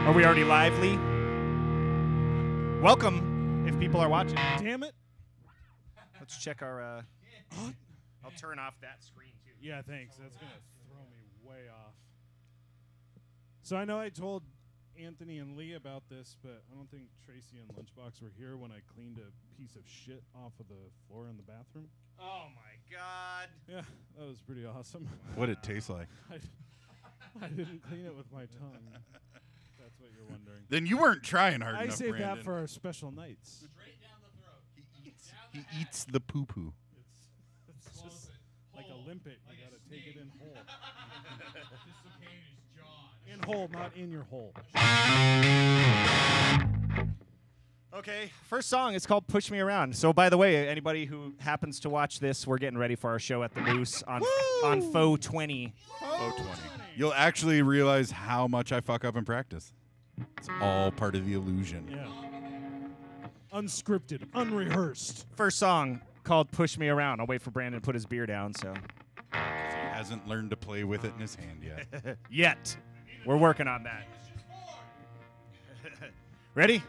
Are we already lively? Welcome, if people are watching. Damn it. Let's check our... I'll turn off that screen, too. Yeah, thanks. That's going to throw me way off. So I know I told Anthony and Lee about this, but I don't think Tracy and Lunchbox were here when I cleaned a piece of shit off of the floor in the bathroom. Oh, my God. Yeah, that was pretty awesome. What did it taste like? I didn't clean it with my tongue. That's what you're wondering. Then you weren't trying hard enough, I saved Brandon. that for our special nights. Straight down the throat. He eats the poo-poo. It's just like a limpet. You got to take it in whole. Dislocate his jaw. In whole, not in your hole. Okay, first song is called Push Me Around. So, by the way, anybody who happens to watch this, we're getting ready for our show at the Moose on Faux 20. Faux 20. You'll actually realize how much I fuck up in practice. It's all part of the illusion. Yeah. Unscripted, unrehearsed. First song called Push Me Around. I'll wait for Brandon to put his beer down, so. He hasn't learned to play with it in his hand yet. Yet. We're working on that. Ready?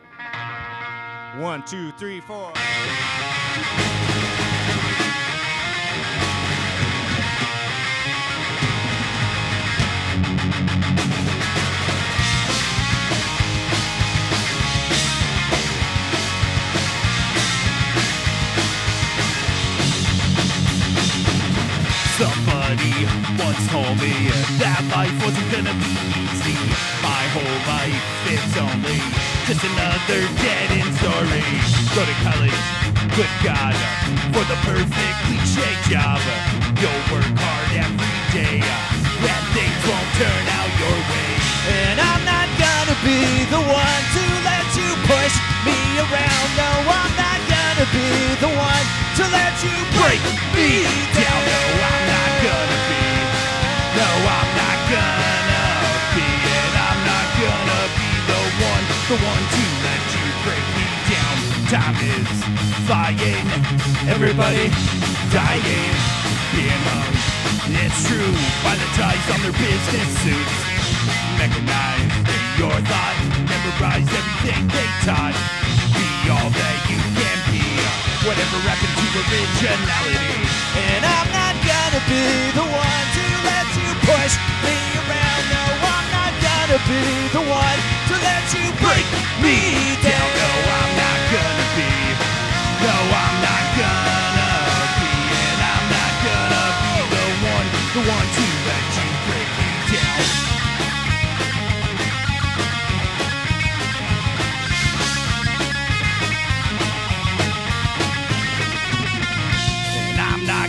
1, 2, 3, 4. Somebody once told me that life wasn't gonna be easy. My whole life, it's only just another dead-end story. Go to college, good God, for the perfect cliche job. You'll work hard every day, and things won't turn out your way. And I'm not gonna be the one to let you push me around. No, I'm not gonna be the one to let you break me down. No, I'm not gonna be. No, I'm not gonna be. And I'm not gonna be the one to let you break me down. Time is flying, everybody dying, being hung. It's true by the ties on their business suits. Mechanize your thought, memorize everything they taught. Be all that you can be. Whatever happened to originality? And I'm not gonna be the one to let you push me around. No, I'm not gonna be the one to let you break me down. No, I'm not gonna be. No, I'm not gonna be. And I'm not gonna be the one to let you break me down.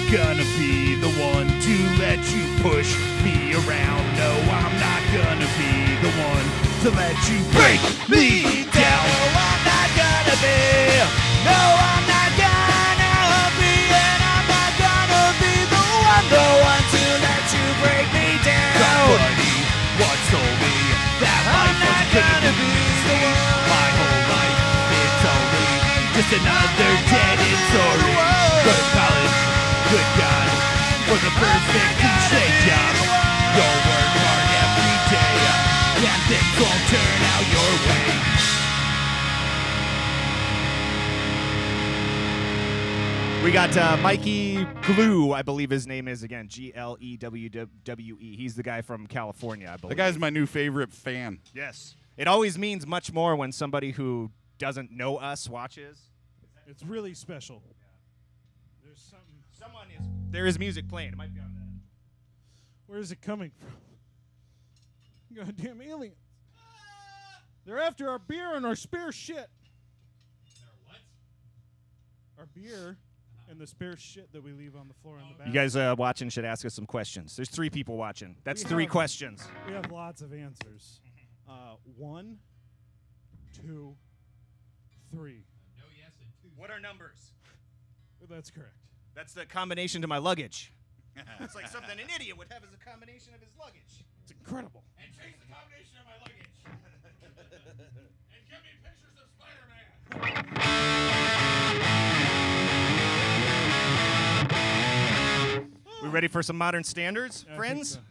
Gonna be the one to let you push me around. No, I'm not gonna be the one to let you break me down. No, I'm not gonna be. No, I'm not gonna be. And I'm not gonna be the one to let you break me down. Somebody once told me that life was gonna be easy. My whole life, it's only just another dead-end story. Go to college. Good God, for the perfect cliche job. You'll work hard every day, and things won't turn out your way. We got Mikey Glue, I believe his name is again, Glewwe. He's the guy from California, I believe. That guy's my new favorite fan. Yes. It always means much more when somebody who doesn't know us watches. It's really special. There's something. There is music playing. It might be on that. Where is it coming from? Goddamn aliens. They're after our beer and our spare shit. Their what? Our beer and the spare shit that we leave on the floor in the back. You guys watching should ask us some questions. There's 3 people watching. That's We 3 have- questions. We have lots of answers. 1, 2, 3. No, yes, and two. What are numbers? That's correct. That's the combination to my luggage. It's like something an idiot would have as a combination of his luggage. It's incredible. And change the combination of my luggage. And give me pictures of Spider-Man. We ready for some modern standards, Yeah, I friends? think so.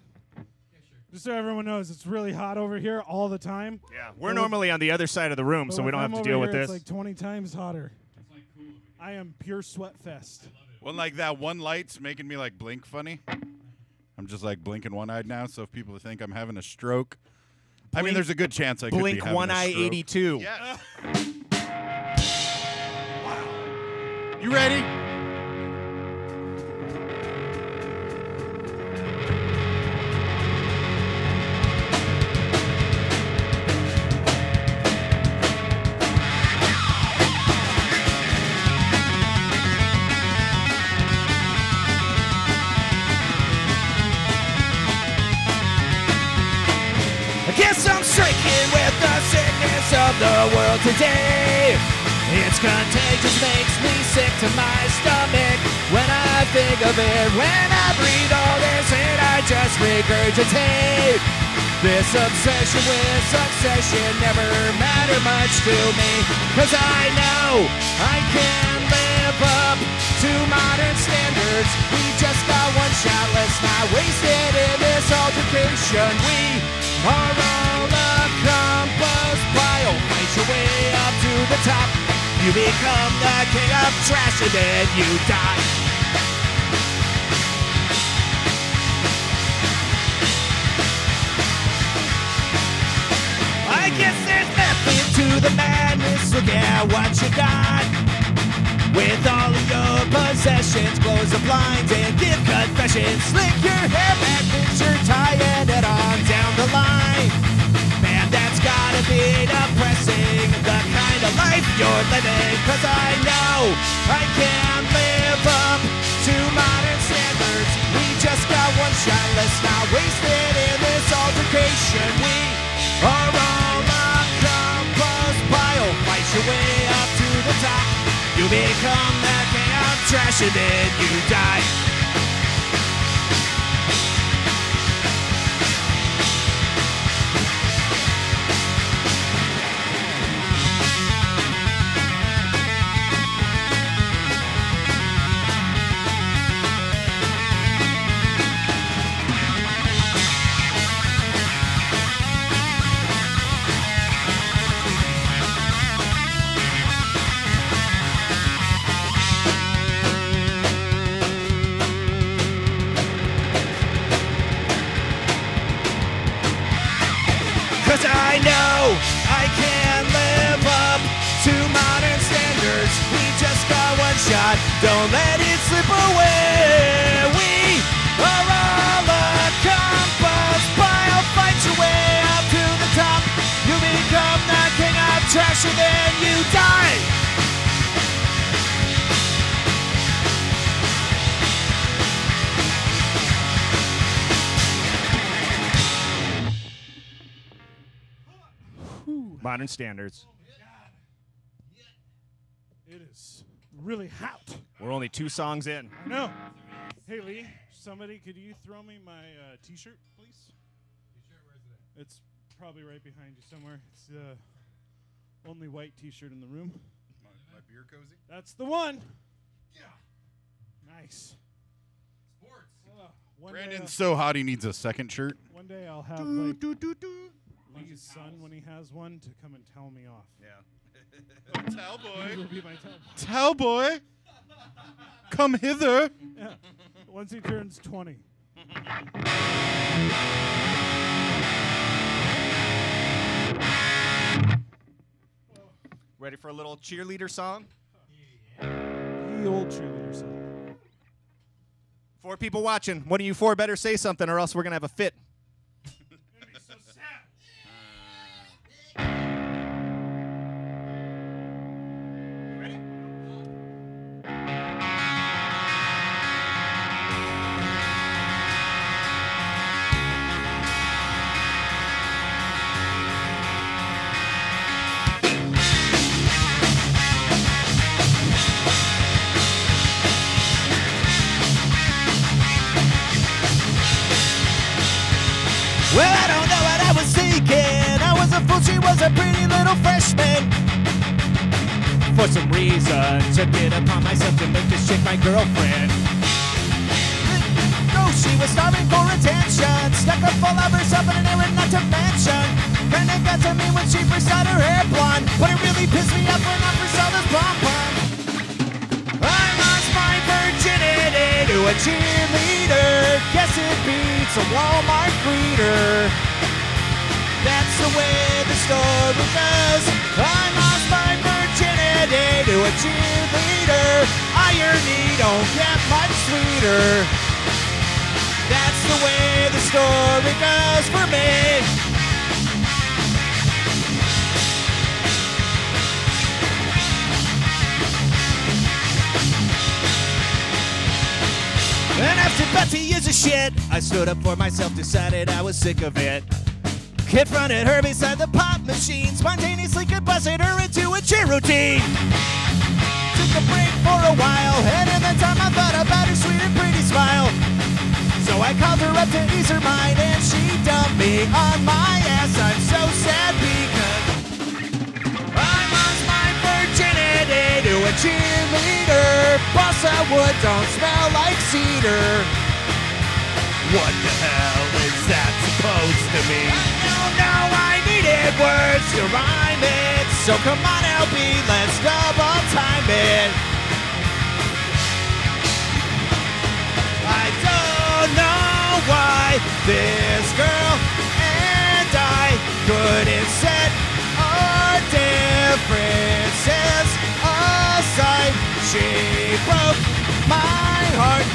Yeah, sure. Just so everyone knows, it's really hot over here all the time. Yeah, we're normally on the other side of the room, so we don't have to deal with this. It's like 20 times hotter. I am pure sweat fest. Well, like that one light's making me like blink funny. I'm just like blinking one-eyed now, so if people think I'm having a stroke, I mean, there's a good chance I could be Blink having one a eye stroke. 82. Yes. You ready? Guess I'm stricken with the sickness of the world today. It's contagious, makes me sick to my stomach when I think of it. When I breathe all this in, I just regurgitate. This obsession with succession never mattered much to me, 'cause I know I can live up to modern standards. We just got one shot, let's not waste it in this altercation. We are all a compass pile. Fight your way up to the top. You become the king of trash and then you die. I guess there's method to the madness. Look at what you got. With all of your possessions, close the blinds and give confessions. Slick your hair back, picture tying it on down the line. Man, that's gotta be depressing, the kind of life you're living. 'Cause I know I can't live up to modern standards. We just got one shot, let's not waste it in this altercation. We are all a compass pile. Fight your way up to the top. You become that king of trash and then you die. I know I can't live up to modern standards. We just got one shot, don't let it slip away. We are all a compass pile. Fight your way up to the top. You become the king of trash and then you die. Modern standards. It is really hot. We're only 2 songs in. I know. Hey, Lee, somebody, could you throw me my T-shirt, please? T-shirt, where's it at? It's probably right behind you somewhere. It's the only white T-shirt in the room. My beer cozy? That's the one. Yeah. Nice. Sports. One Brandon's so hot he needs a second shirt. one day I'll have like Lee's son when he has one to come and towel me off. Yeah. Towel He will boy. be my towel. Towel boy. Come hither. Yeah. Once he turns 20. Ready for a little cheerleader song? The old cheerleader son. 4 people watching. One of you 4 better say something or else we're going to have a fit. Well, I don't know what I was thinking. I was a fool, she was a pretty little freshman. For some reason, took it upon myself to make this chick my girlfriend. No She was starving for attention, stuck up full of herself in an errand not to mention. Kinda got to me when she first got her hair blonde, but it really pissed me off when I first saw this pom-pom. I lost my virginity to a cheerleader. Guess it beats a Walmart greeter. That's the way the story goes. I lost my virginity to a cheerleader. Irony don't get much sweeter. That's the way the story goes for me. And after Betsy is a shit, I stood up for myself, decided I was sick of it. Confronted her beside the pop machine, spontaneously combusted her into a cheer routine. Took a break for a while, and in that time I thought about her sweet and pretty smile. So I called her up to ease her mind, and she dumped me on my ass. I'm so sad because I lost my virginity to a cheerleader. Balsa wood don't smell like cedar. What the hell is that supposed to mean? I don't know, I needed words to rhyme it. So come on LB, let's double time it. I don't know why this girl and I couldn't set our differences aside. She broke my heart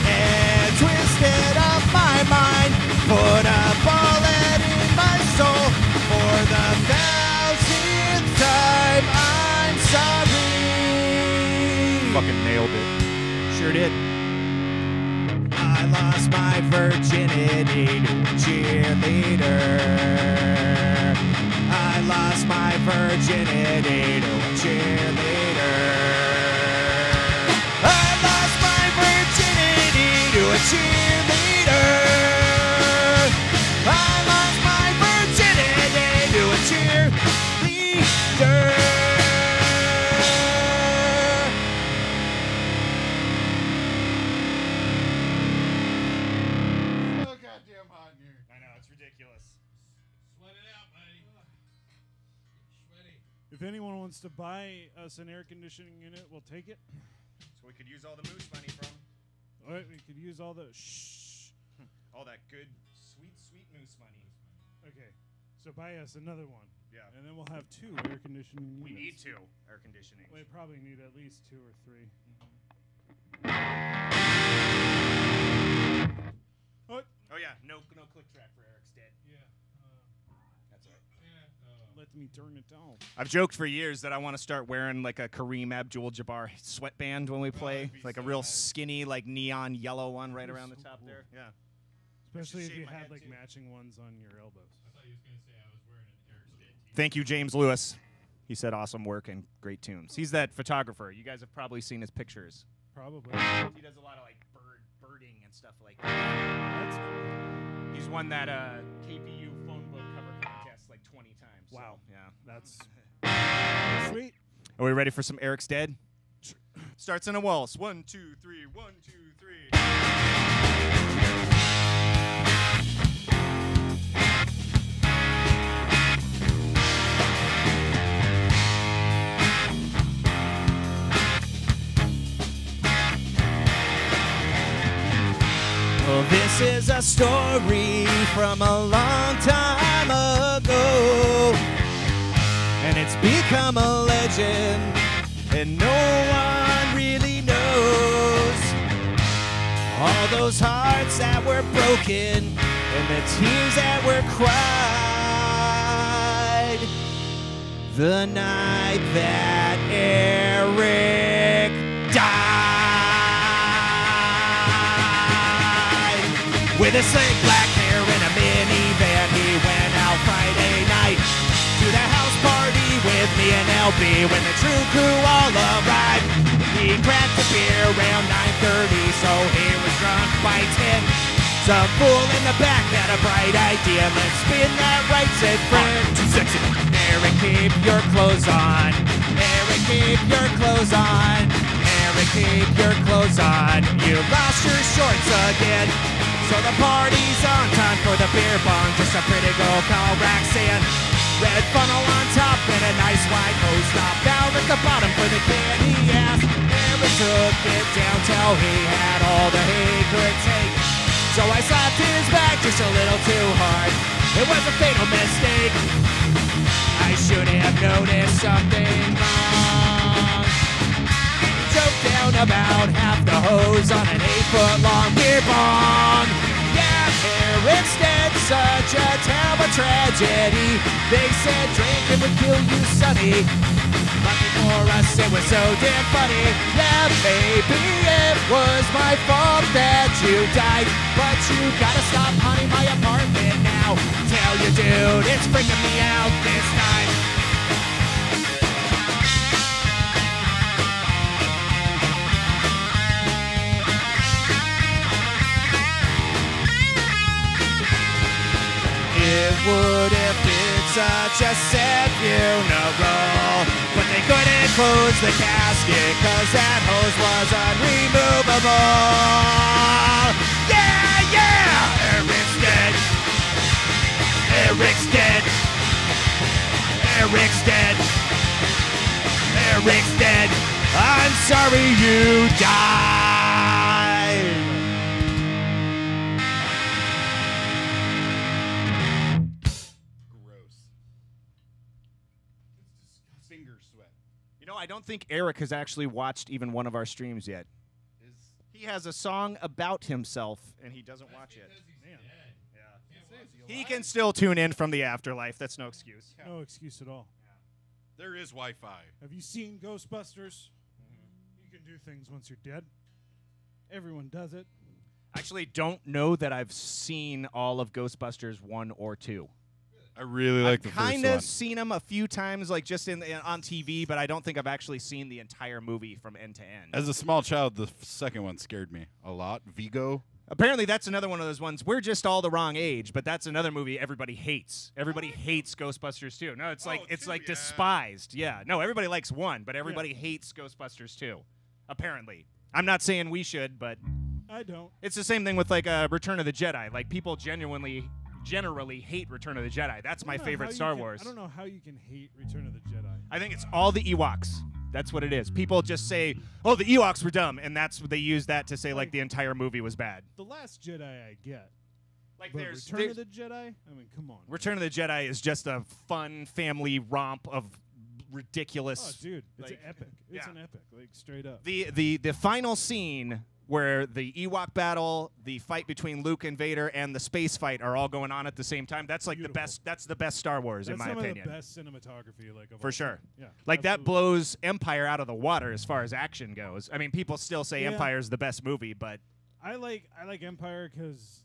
and twisted up my mind, put a bullet in my soul. For the 1,000th time, I'm sorry. Fucking nailed it. Sure did. I lost my virginity to a cheerleader. I lost my virginity to a cheerleader. I lost my virginity to a cheerleader. I lost my virginity to a cheerleader. So goddamn hot in here. I know, it's ridiculous. Sweat it out, buddy. Sweaty. If anyone wants to buy us an air conditioning unit, we'll take it. So we could use all the moose money from All right, we could use all the all that good, sweet, sweet moose money. Okay, so buy us another one. Yeah. And then we'll have 2 air conditioning We need units. 2 air conditioning. We probably need at least 2 or 3. Oh, Oh yeah, no click track for Eric's dead. yeah. That's all right. Let me turn it down. I've joked for years that I want to start wearing like a Kareem Abdul-Jabbar sweatband when we play, that'd be like a so real nice. skinny, like neon yellow one right That'd be around the so top cool. there. Yeah. Especially if shave you my had head, like too. matching ones on your elbows. I thought he was going to say I was wearing an Eric's Dead t-shirt. Thank you, James Lewis. He said awesome work and great tunes. He's that photographer. You guys have probably seen his pictures. Probably. He does a lot of like birding and stuff like that. That's cool. He's won that KPU phone book cover contest like 20 times. so, Wow. yeah. That's sweet. Are we ready for some Eric's Dead? Starts in a waltz. 1, 2, 3. 1, 2, 3. Well, this is a story from a long time ago, and it's become a legend, and no one really knows all those hearts that were broken and the tears that were cried the night that Eric died. With his slick black hair and a minivan, he went out Friday night to the house party with me and LB. When the true crew all arrived, he cracked a beer around 9:30, so he was drunk by 10. Some fool in the back had a bright idea. Let's spin that right, said Fred. Too sexy. Eric, keep your clothes on. Eric, keep your clothes on. Eric, keep your clothes on. You lost your shorts again. So the party's on, time for the beer bong. Just a pretty girl called Roxanne. Red funnel on top and a nice wide hose top. Down at the bottom for the kid he asked. Aaron took it down till he had all that he could take. So I slapped his back just a little too hard. It was a fatal mistake. I should have noticed something wrong. Choked down about half the hose on an 8-foot-long beer bong. Yeah, Eric's dead, such a terrible tragedy. They said drinking would kill you, sonny. Lucky for us, it was so damn funny. Yeah, maybe it was my fault that you died, but you gotta stop haunting my apartment now. Tell you, dude, it's freaking me out this time. It would have been such a sad funeral, but they couldn't close the casket cause that hose was unremovable. Yeah, yeah! Eric's dead. Eric's dead. Eric's dead. Eric's dead. I'm sorry you died. Finger sweat. You know, I don't think Eric has actually watched even one of our streams yet. He has a song about himself, and he doesn't watch it. He can still tune in from the afterlife. That's no excuse. No excuse at all. There is Wi-Fi. Have you seen Ghostbusters? You can do things once you're dead. Everyone does it. Actually, don't know that I've seen all of Ghostbusters 1 or 2. I really like the I've first kind one. of seen them a few times, like just on TV, but I don't think I've actually seen the entire movie from end to end. As a small child, the second one scared me a lot. Vigo. Apparently, that's another one of those ones. We're just all the wrong age, but that's another movie everybody hates. Everybody hates Ghostbusters 2. No, it's like two, yeah. despised. Yeah, no, everybody likes 1, but everybody hates Ghostbusters 2. Apparently, I'm not saying we should, but I don't. it's the same thing with like Return of the Jedi. Like people generally hate Return of the Jedi. That's my favorite Star Wars. I don't know how you can hate Return of the Jedi. I think it's all the Ewoks. That's what it is. People just say, "Oh, the Ewoks were dumb," and that's what they use that to say like the entire movie was bad. The Last Jedi I get. Like But there's Return of the Jedi? I mean, come on. Return of the Jedi is just a fun family romp of ridiculous. Oh, dude, it's like, an epic. It's yeah. an epic, like straight up. The final scene where the Ewok battle, the fight between Luke and Vader, and the space fight are all going on at the same time. That's like Beautiful. the best. That's the best Star Wars That's in my some opinion. of the best cinematography, like of For all sure. time. Yeah, Like that absolutely. blows Empire out of the water as far as action goes. I mean, people still say Yeah. Empire's the best movie, but I like Empire because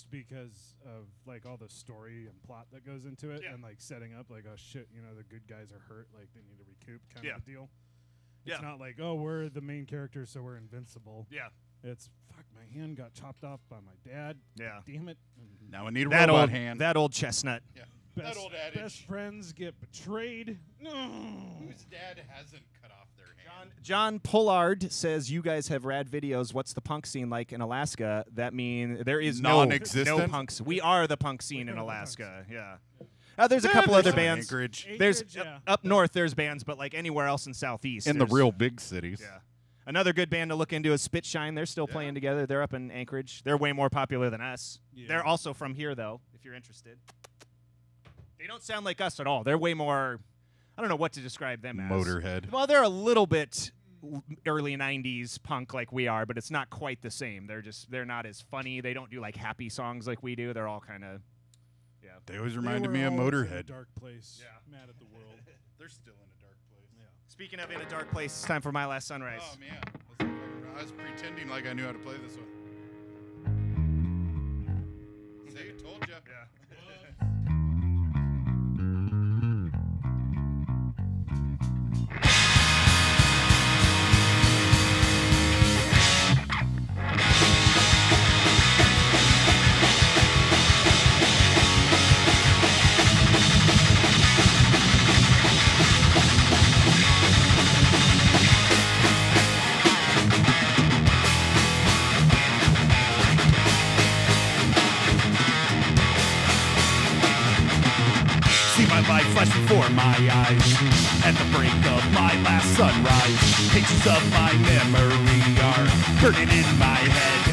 because of like all the story and plot that goes into it, Yeah. and like setting up like, oh shit, you know, the good guys are hurt, like they need to recoup kind Yeah. of a deal. It's Yeah. not like, oh, we're the main characters, so we're invincible. yeah, It's fuck, my hand got chopped off by my dad. yeah. Damn it. Now I need a That robot old hand. that old chestnut. yeah. Best, that old adage. best friends get betrayed. No. Whose dad hasn't cut off their hand? John Pollard says you guys have rad videos. What's the punk scene like in Alaska? That mean there is no Non-existent? punks. We are the punk scene in are the Alaska. Yeah. There's a couple there's other some bands. Anchorage. There's yeah. up north. There's bands, but like anywhere else in Southeast. In the there's- real big cities. Yeah. Another good band to look into is Spitshine. They're still playing together. They're up in Anchorage. They're way more popular than us. Yeah. They're also from here, though, if you're interested. They don't sound like us at all. They're way more, I don't know what to describe them as. Motorhead. Well, they're a little bit early 90s punk like we are, but it's not quite the same. They're not as funny. They don't do like happy songs like we do. They're all kind of, yeah. They always They reminded were me of always in a Motorhead. dark place. Yeah. Mad at the world. They're still in a dark place. Yeah. Speaking of in a dark place, it's time for My Last Sunrise. Oh man, I was pretending like I knew how to play this one. See, told ya. Yeah. life flash before my eyes. At the break of my last sunrise, pictures of my memory are burning in my head.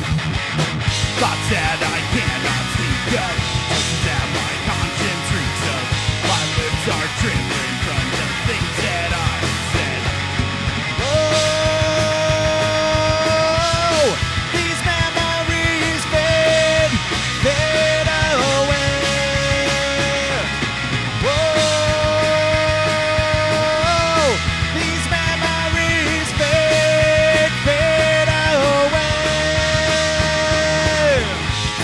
Thoughts that I cannot speak of, voices that my conscience reeks of. My lips are trembling from the things that I've said. Oh, these memories fade away. Whoa, these memories fade away.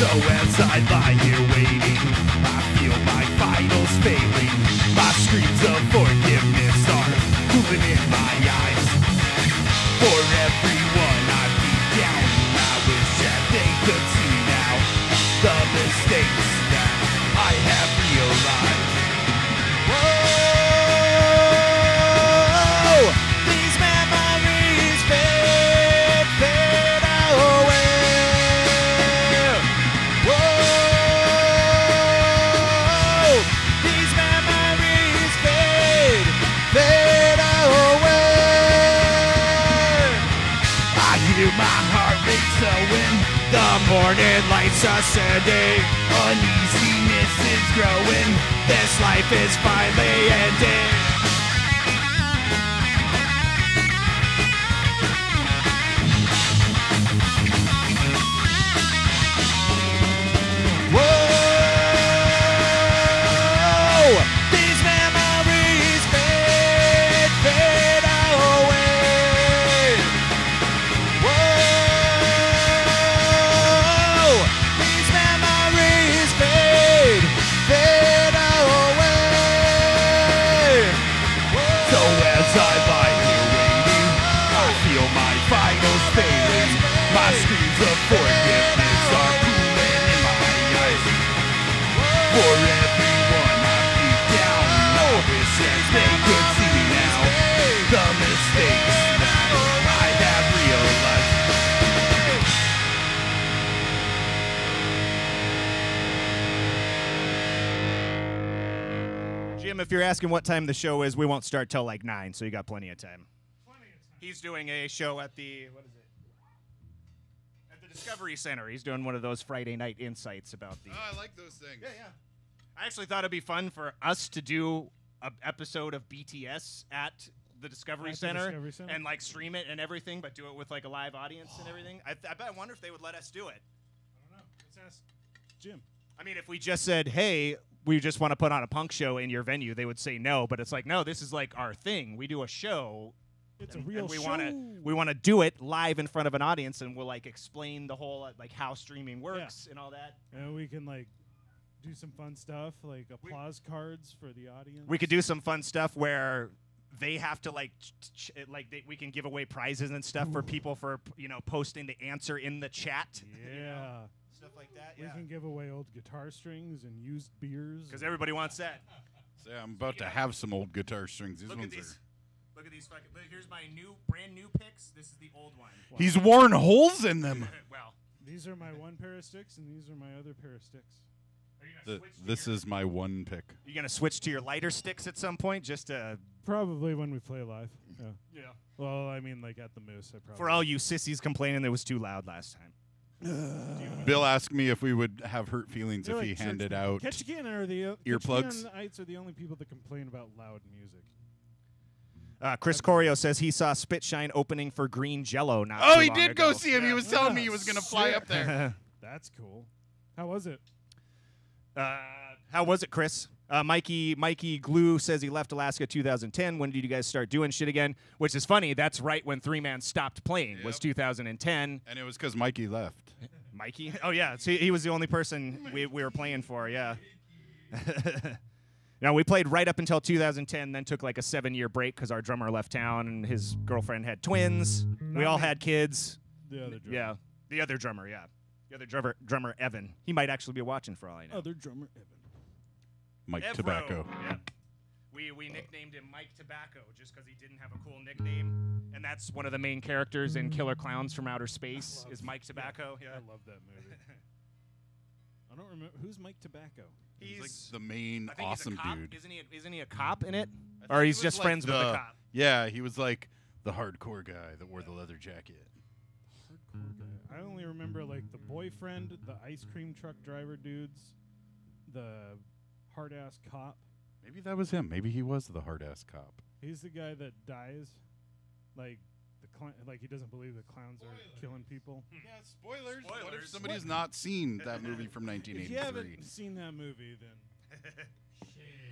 So as I lie here waiting, I feel my vitals failing. My screams of forgiveness are cooling in my eyes. For everyone I beat down, I wish that they could see now the mistakes that I have realized. Whoa, these memories fade away. Whoa, these memories fade away. I hear my heart rate slowing, the morning lights ascending. Uneasiness is growing, this life is finally ending. Whoa, these memories fade away. Whoa, these memories fade away. So as I lie here waiting, I feel my vitals failing. My screams of forgiveness are cooling in my eyes. For everyone I beat down, I wish that they could see me now. The mistakes that I have realized. Jim, if you're asking what time the show is, we won't start till like 9, so you got plenty of time. He's doing a show at the, what is it? At the Discovery Center. He's doing one of those Friday night insights about the... Oh, I like those things. Yeah. I actually thought it'd be fun for us to do an episode of BTS at the Discovery Center and like stream it and everything, but do it with like a live audience and everything. I wonder if they would let us do it. I don't know. Let's ask Jim. I mean, if we just said, hey, we just want to put on a punk show in your venue, they would say no. But it's like, no, this is like our thing. We do a show. It's and, a real and we show. we want to do it live in front of an audience, and we'll like explain the whole like how streaming works and all that. And we can like do some fun stuff, like applause cards for the audience. We could do some fun stuff where they have to like we can give away prizes and stuff for people for posting the answer in the chat. Yeah. Stuff like that. We can give away old guitar strings and used beers. Because everybody wants that. So I'm about to have some old guitar strings. These Look ones at these. are. Look at these fucking. Here's my brand new picks. This is the old one. Wow. He's worn holes in them. Well, These are my one pair of sticks, and these are my other pair of sticks. are you gonna switch to This your, is my one pick. You gonna switch to your lighter sticks at some point, just to Probably when we play live. Yeah. yeah. Well, I mean, like at the Moose, I probably. For all you sissies complaining that it was too loud last time. Bill asked me if we would have hurt feelings They're if like he church handed people. out. Ketchikan are the earplugs. Ketchikanites are the only people that complain about loud music. Chris Corio says he saw Spitshine opening for Green Jello. Not Oh, too he long did ago. go see him. He was telling me he was going to fly Shit. up there. That's cool. How was it? How was it, Chris? Mikey Glue says he left Alaska 2010. When did you guys start doing shit again? Which is funny. That's right when Three Man stopped playing. Was Yep. 2010. And it was because Mikey left. Mikey? Oh yeah. See, he was the only person we were playing for. Yeah. No, we played right up until 2010. Then took like a 7-year break because our drummer left town and his girlfriend had twins. We all had kids. The other drummer. Yeah. The other drummer. Yeah. The other drummer Evan. He might actually be watching for all I know. Other drummer Evan. Mike Evro. Tobacco. Yeah. We nicknamed him Mike Tobacco just because he didn't have a cool nickname, and that's one of the main characters in Killer Clowns from Outer Space is Mike Tobacco. Yeah. I love that movie. I don't remember who's Mike Tobacco. He's like the main I think awesome he's a cop. dude. Isn't he a cop in it? I Or thought he's he was just like friends with the cop? Yeah, he was like the hardcore guy that wore the leather jacket. Hardcore guy. I only remember like the boyfriend, the ice cream truck driver dudes, the hard ass cop. Maybe that was him. Maybe he was the hard ass cop. He's the guy that dies, like like he doesn't believe the clowns are killing people. Yeah, spoilers. What if Spoilers. somebody's not seen that movie from If you 1983? haven't seen that movie, then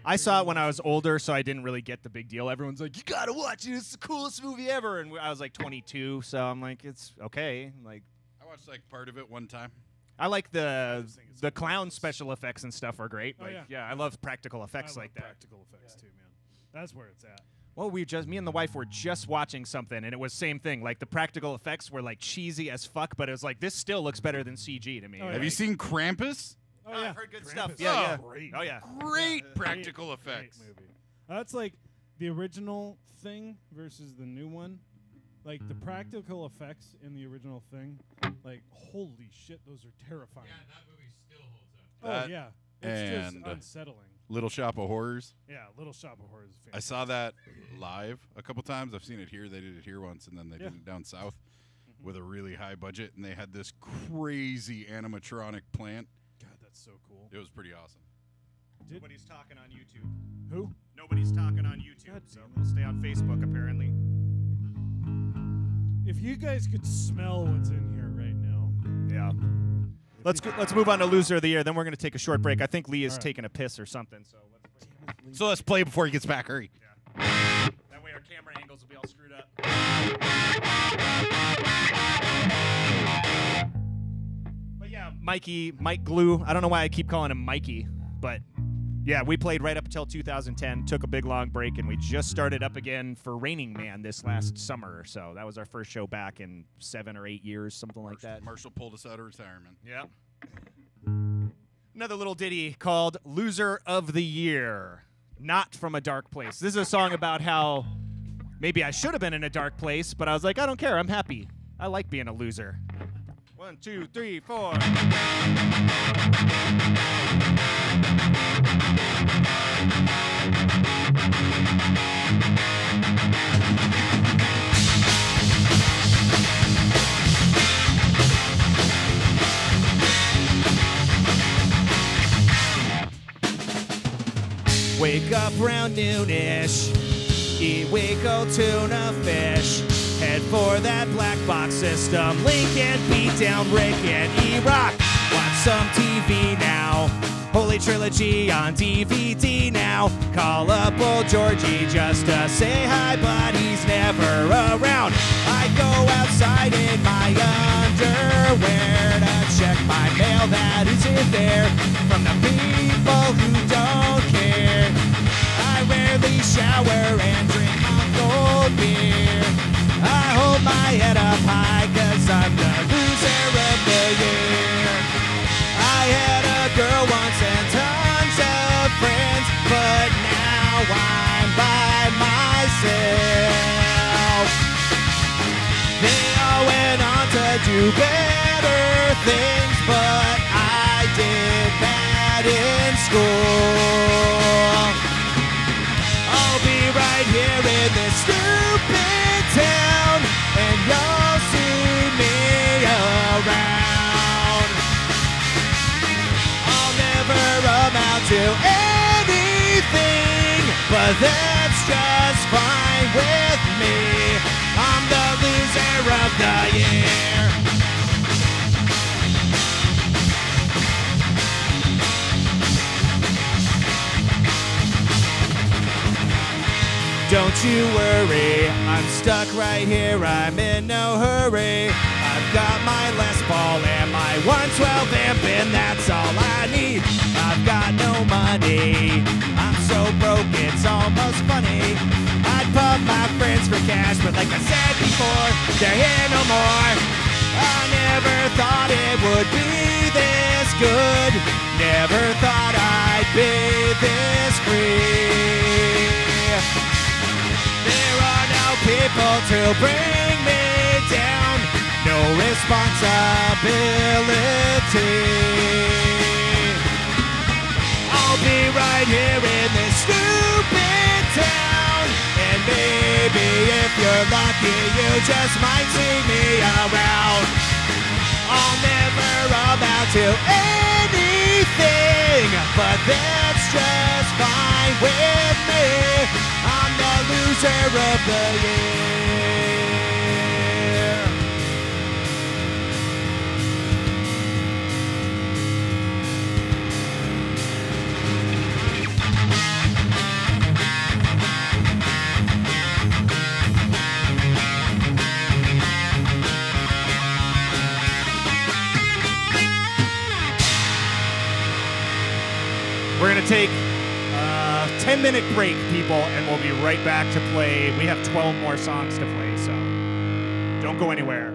I saw it when I was older, so I didn't really get the big deal. Everyone's like, "You gotta watch it. It's the coolest movie ever." And I was like 22, so I'm like, "It's okay." Like, I watched like part of it one time. I like I just think it's the cool. clown special effects and stuff are great. Oh, Like, yeah. I love practical effects I love like that. practical effects too, man. That's where it's at. Well, me and the wife were just watching something, and it was same thing. Like the practical effects were like cheesy as fuck, but it was like this still looks better than CG to me. Oh, yeah. Have you seen Krampus? Oh, Oh, yeah. I've heard good Krampus. stuff. Yeah, Great. Oh yeah. Great practical Great effects. movie. That's like the original thing versus the new one. Like the practical effects in the original thing, like holy shit, those are terrifying. Yeah, that movie still holds up. Oh That yeah, it's just and, unsettling. Little Shop of Horrors. Yeah, Little Shop of Horrors. Is I saw that live a couple times. I've seen it here. They did it here once, and then they did it down south with a really high budget, and they had this crazy animatronic plant. God, that's so cool. It was pretty awesome. Nobody's talking on YouTube. Who? Nobody's talking on YouTube, God so damn it. we'll stay on Facebook apparently. If you guys could smell what's in here right now. Yeah. Let's move on to loser of the year. Then we're gonna take a short break. I think Leah's All right. taking a piss or something. So let's break. So let's play before he gets back. Hurry. That way our camera angles will be all screwed up. But yeah, Mike Glue. I don't know why I keep calling him Mikey, but yeah, we played right up until 2010. Took a big long break, and we just started up again for Raining Man this last summer. So that was our first show back in 7 or 8 years, something like that. Marshall pulled us out of retirement. Yeah. Another little ditty called Loser of the Year. Not from a dark place. This is a song about how maybe I should have been in a dark place, but I was like, I don't care. I'm happy. I like being a loser. 1, 2, 3, 4. Wake up round noonish, eat Waco tuna fish, head for that black box system, Lincoln beat down Rick and E-Rock, watch some TV now, Holy Trilogy on DVD now, call up old Georgie just to say hi, but he's never around, I go outside in my underwear to check my mail that isn't there, from the people who don't care. I rarely shower and drink my cold beer. I hold my head up high cause I'm the loser of the year. I had a girl once and tons of friends, but now I'm by myself. They all went on to do better things, but I did bad in school. I'll be right here in this stupid town, and you'll see me around. I'll never amount to anything, but that's just fine with me. I'm the loser of the year. Don't you worry, I'm stuck right here, I'm in no hurry. I've got my Les Paul and my 112 amp, and that's all I need. I've got no money, I'm so broke it's almost funny. I'd pump my friends for cash, but like I said before, they're here no more. I never thought it would be this good, never thought I'd be this free. There are no people to bring me down, no responsibility. here in this stupid town. And maybe if you're lucky, you just might see me around. I'll never amount to anything, but that's just fine with me. I'm the loser of the year. We're going to take a 10-minute break, people, and we'll be right back to play. We have 12 more songs to play, so don't go anywhere.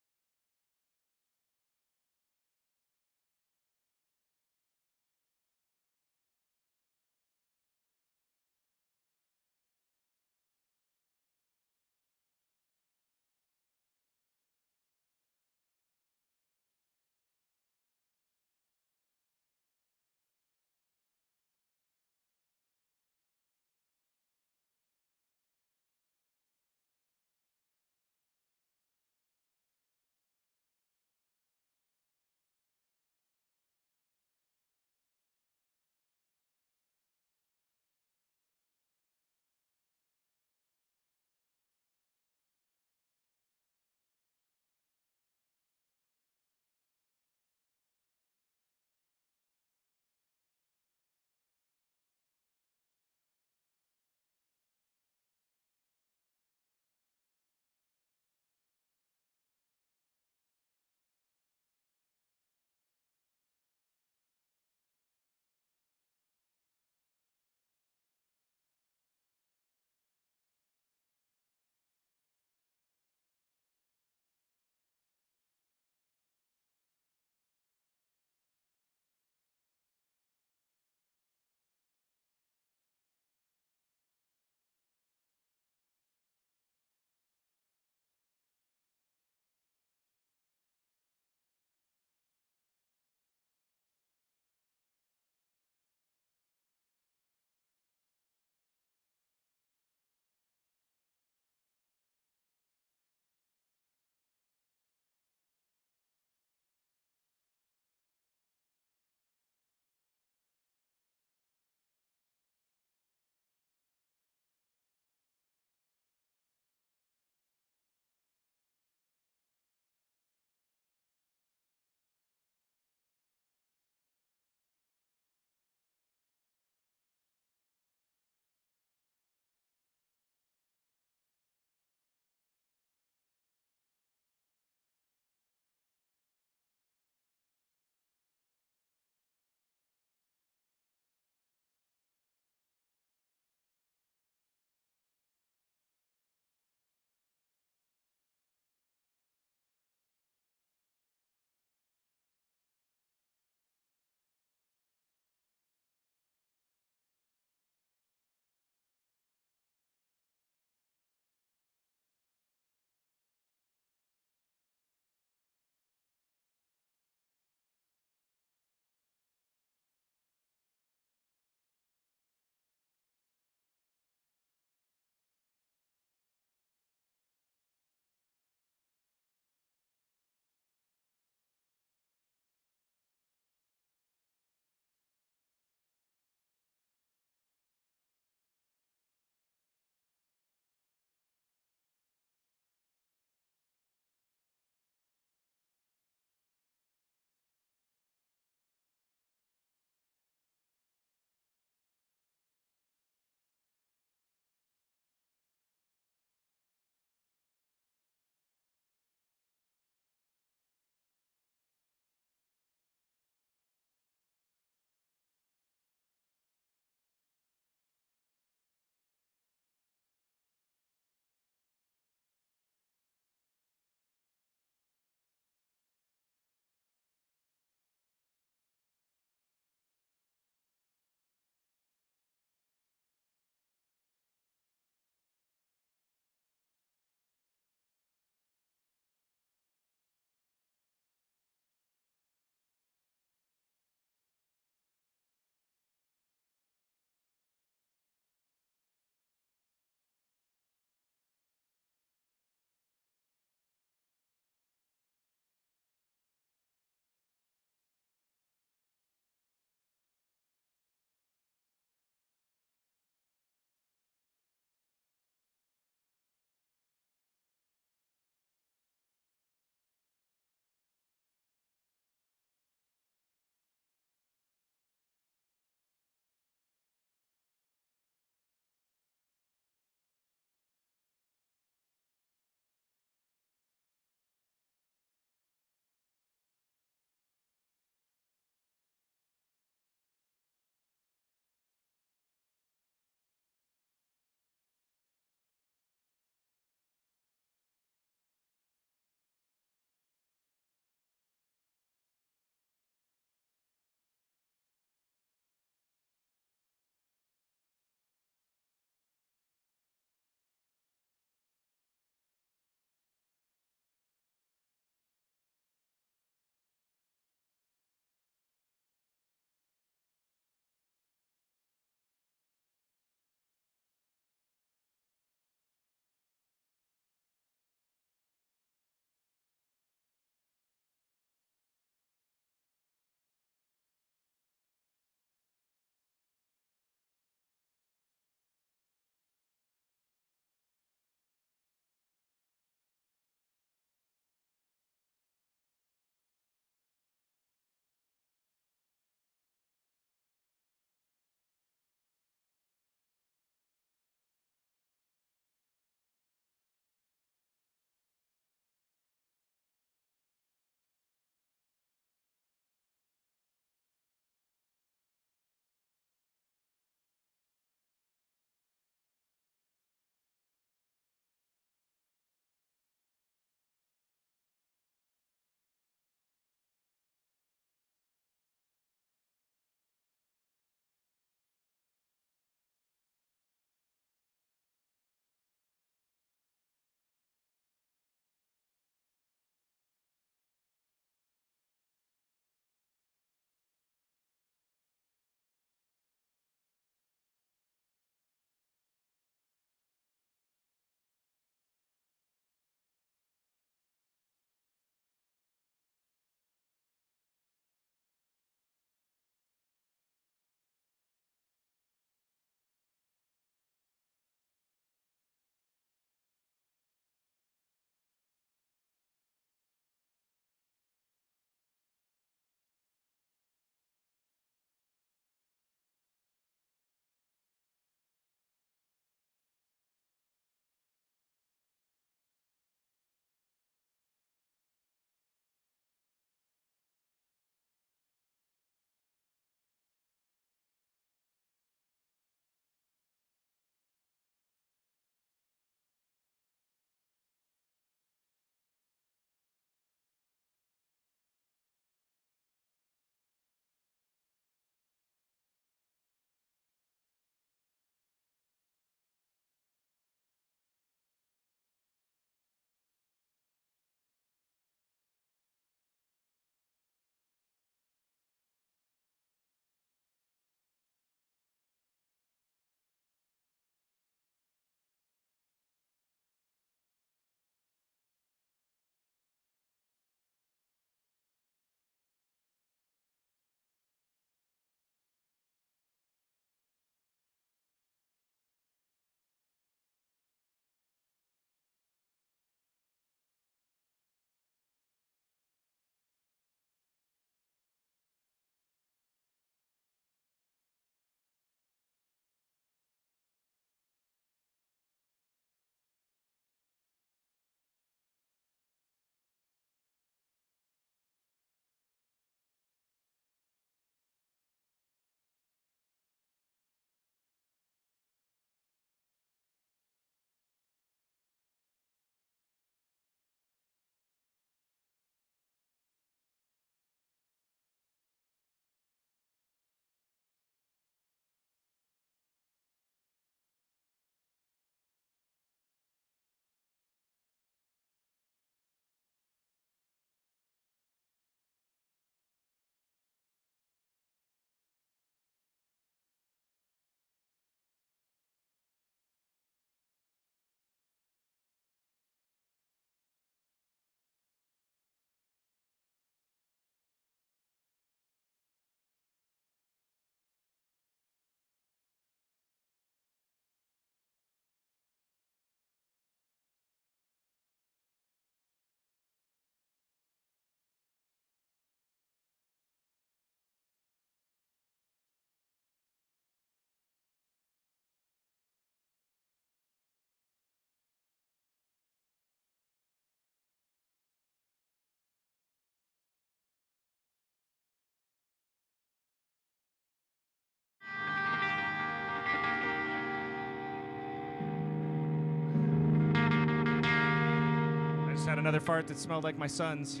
got another fart that smelled like my son's.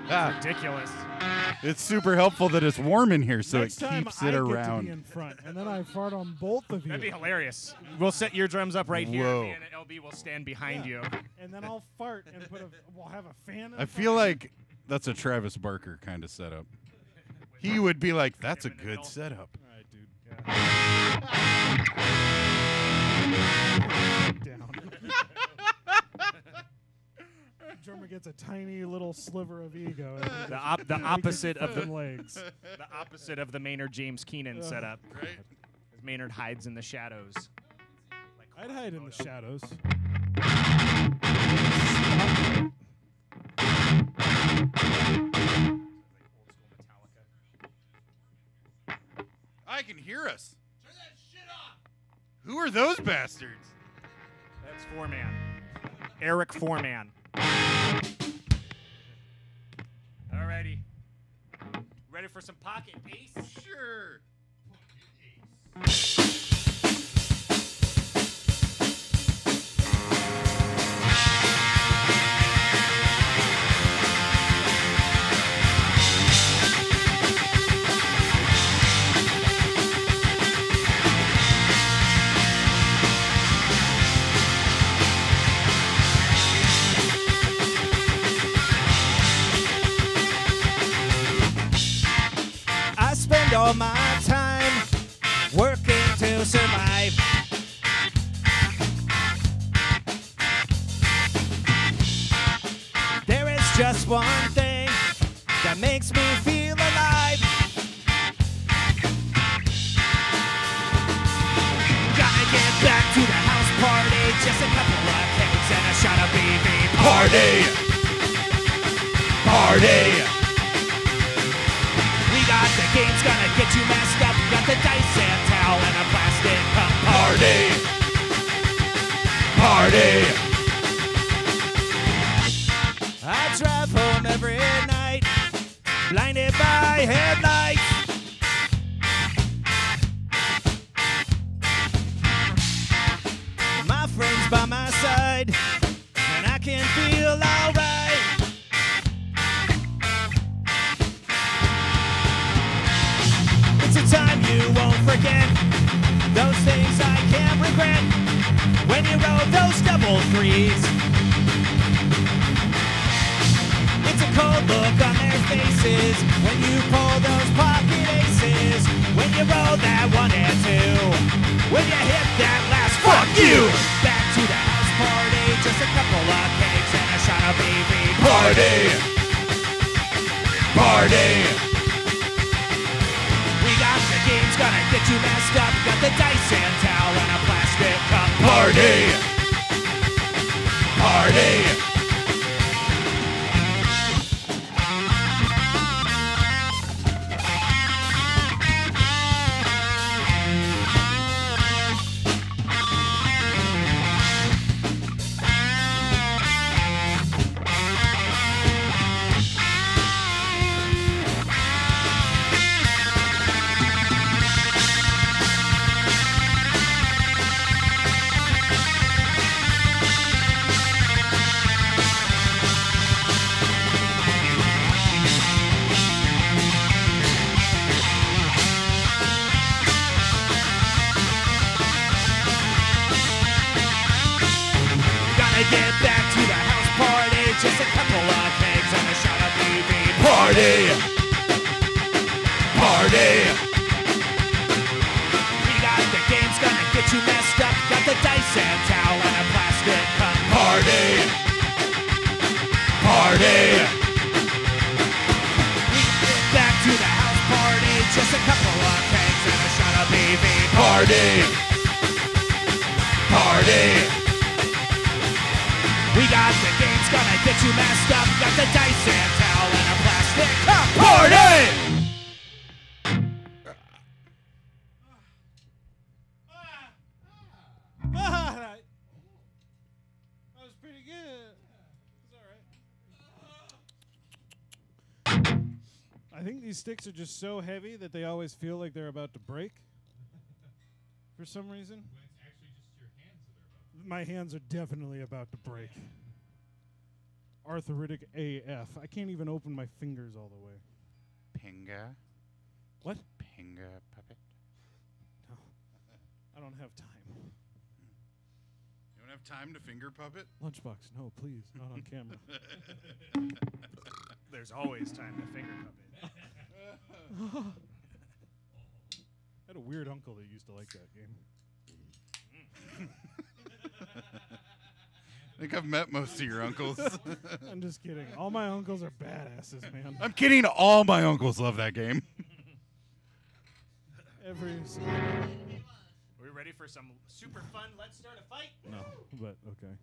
Ridiculous. It's super helpful that it's warm in here, so Next it time keeps I it get around. to be in front, and then I fart on both of you. That'd be hilarious. We'll set your drums up right here. Whoa. Me and LB will stand behind you. And then I'll fart and we'll have a fan. I feel like that's a Travis Barker kind of setup. He would be like, "That's a in the good middle. setup." All right, dude. Down. Drummer gets a tiny little sliver of ego. The opposite of the legs. the opposite of the Maynard James Keenan setup. Right. As Maynard hides in the shadows. I'd hide in the shadows. I can hear us. Turn that shit off. Who are those bastards? That's Four-Man. Eric Four-Man. Alrighty. Ready for some pocket ace? Sure. I spend all my time working to survive. There is just one thing that makes me feel alive. Gotta get back to the house party, just a couple of cakes and a shot of BV. Party. Party. We got the games gonna get you messed up. Got the dice and towel and a plastic cup. Party. Party. I drive home every night, blinded by headlights. My friend's by my side, and I can feel alright. It's a time you won't forget, those things I can't regret. When you roll those double threes, it's a cold look on their faces when you pull those pocket aces. When you roll that 1 and 2, when you hit that last fuck you. Back to the house party, just a couple of cakes and a shot of BV. Party. Party. We got the games gonna get you messed up. Got the dice and towel and a plastic cup. Party. Party. Gotta get back to the house party, just a couple of cakes and a shot of BV. Party. Party. We got the games gonna get you messed up. Got the dice and towel and a plastic cup. Party. Party. We get back to the house party, just a couple of cakes and a shot of BV. Party. Party. We got the games gonna get you messed up. Got the dice and towel and a plastic cup. Party. That was pretty good. It's all right. I think these sticks are just so heavy that they always feel like they're about to break. For some reason. When it's actually just your hands that are about. My hands are definitely about to break. arthritic AF. I can't even open my fingers all the way. Pinga. What? Pinga puppet. No, I don't have time. You don't have time to finger puppet? Lunchbox, no, please, not on camera. There's always time to finger puppet. I had a weird uncle that used to like that game. I think I've met most of your uncles. I'm just kidding. All my uncles are badasses, man. I'm kidding. All my uncles love that game. Every single Are we ready for some super fun Let's Start a Fight? No, but okay.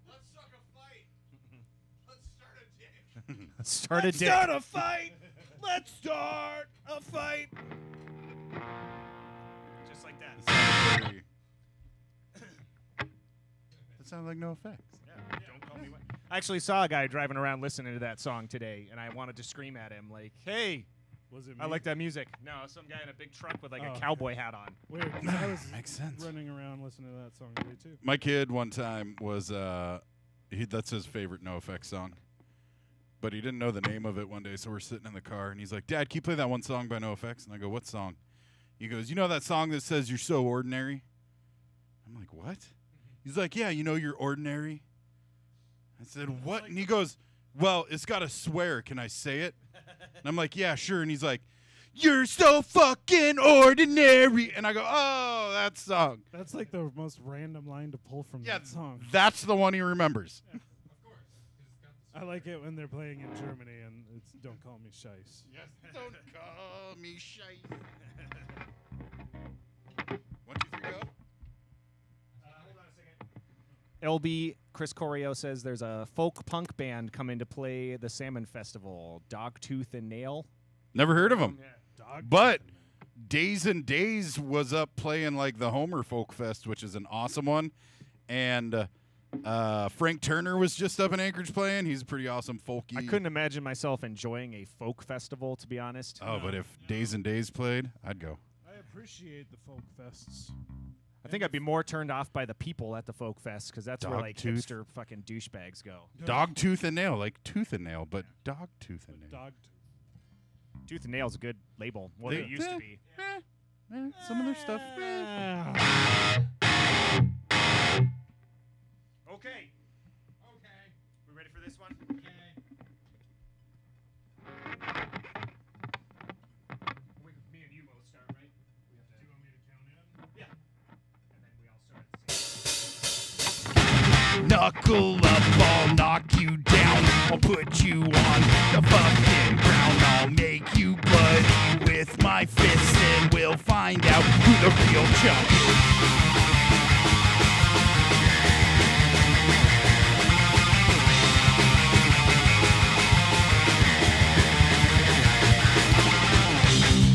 Let's start a fight. Let's start a dick. Start a dick. Start a fight. Let's start a fight. Just like that. That sounds like no effects. Yeah, don't call me what. I actually saw a guy driving around listening to that song today, and I wanted to scream at him like, "Hey, Was it me? I like that music." No, some guy in a big truck with like Oh, a cowboy hat on. Weird. 'Cause I was Makes sense. running around listening to that song today, too. My kid one time was that's his favorite No Effects song. But he didn't know the name of it one day, so we're sitting in the car and he's like, "Dad, can you play that one song by No Effects?" And I go, "What song?" He goes, "You know that song that says you're so ordinary?" I'm like, "What?" He's like, "Yeah, you know you're ordinary." I said, "What?" And he goes, "Well, it's got a swear. Can I say it?" And I'm like, "Yeah, sure." And he's like, "You're so fucking ordinary." And I go, "Oh, that song." That's like the most random line to pull from Yeah, that song. that's the one he remembers. Of course. 'Cause it's got the I like it when they're playing in Germany and it's "Don't Call Me Scheisse." Yes, don't call me shy. 1, 2, 3, go. Hold on a second. LB Chris Corio says there's a folk punk band coming to play the Salmon Festival, Dogtooth and Nail. Never heard of him. Dog But Days and Days was up playing like the Homer Folk Fest, which is an awesome one. And Frank Turner was just up in Anchorage playing. He's a pretty awesome folky. I couldn't imagine myself enjoying a folk festival, to be honest. Oh, but if Days and Days played, I'd go. I appreciate the folk fests. I think I'd be more turned off by the people at the folk fest because that's where like Dogtooth. hipster fucking douchebags go. Dog Tooth and Nail, like Tooth and Nail, but Dog Tooth and Nail. Dog. Tooth and Nail's a good label. Well, They- it used to be. Some of their stuff. Okay. Okay. We ready for this one? Okay. Me and you both start, right? We have to. Do you want me to count in? Yeah. And then we all start at the same Knuckle up, I'll knock you down. I'll put you on the fucking ground. I'll make you bloody with my fists, and we'll find out who the real chump is.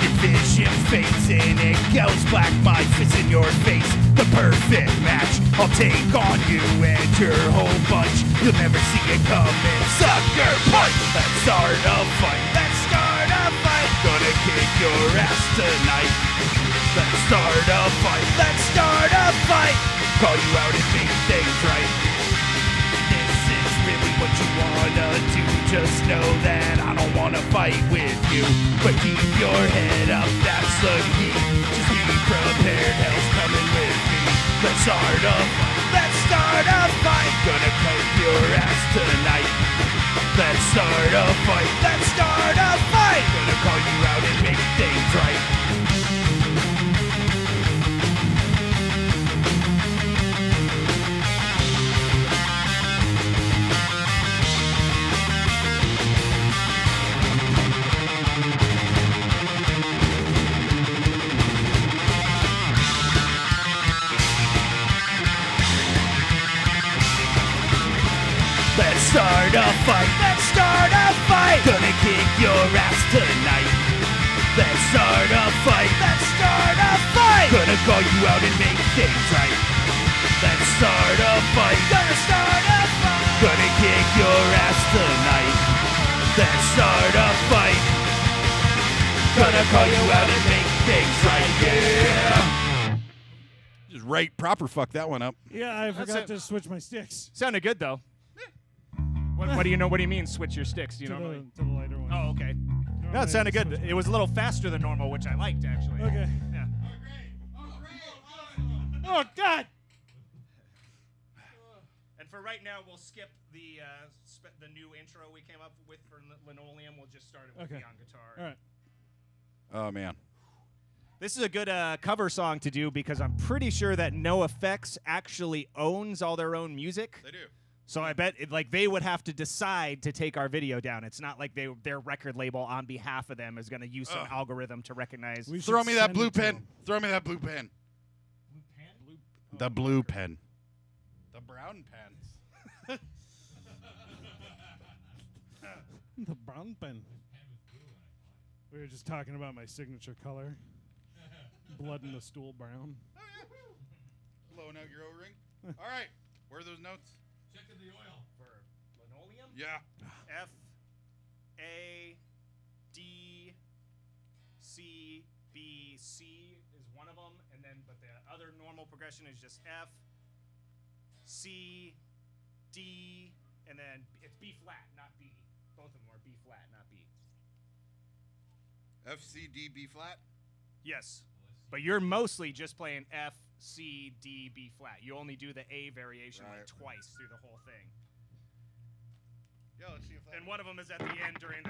Your vision fades and it goes black. My fist in your face, the perfect match. I'll take on you and your whole bunch. You'll never see it coming. Sucker punch. Let's start a fight. Let's start a fight. Gonna kick your ass tonight. Let's start a fight. Let's start a fight. Call you out and make things right. This is really what you wanna do. Just know that I don't wanna fight with you. But keep your head up, that's the key. Just be prepared, hell's coming with me. Let's start a fight. Let's start a fight. Gonna cut your ass tonight. Let's start a fight. Let's start a fight. Gonna call you out and make things right. Let's start a fight. Let's start a fight. Gonna kick your ass tonight. Let's start a fight. Let's start a fight. Gonna call you out and make things right. Let's start a fight. Gonna start a fight. Gonna kick your ass tonight. Let's start a fight. Gonna call you out and make things right. Yeah. Just right proper fuck that one up. Yeah, I That's forgot it. to switch my sticks. Sounded good though. What do you know? What do you mean switch your sticks? Do you to normally? the lighter one. Oh, okay. No, Normally it sounded I good. switch It was a little faster than normal, which I liked actually. Okay. Yeah. Oh God. And for right now, we'll skip the new intro we came up with for Linoleum. We'll just start it with Okay. me on guitar. All right. Oh man. This is a good cover song to do because I'm pretty sure that NoFX actually owns all their own music. They do. So I bet they would have to decide to take our video down. It's not like their record label on behalf of them is going to use some algorithm to recognize. We Throw should me that send blue it to pen. them. Throw me that blue pen. The blue pen. The brown pens. The brown pen. We were just talking about my signature color. Blood in the stool brown. Blowing out your O-ring. All right. Where are those notes? Checking the oil. For Linoleum? Yeah. F, A, D, C, B, C is one of them, and then but the other normal progression is just F, C, D, and then it's B flat, not B. Both of them are B flat, not B. F, C, D, B flat. Yes, but you're mostly just playing F, C, D, B flat. You only do the A variation like Right. twice through the whole thing. Yeah, let's see if that. And one of them is at the end during the.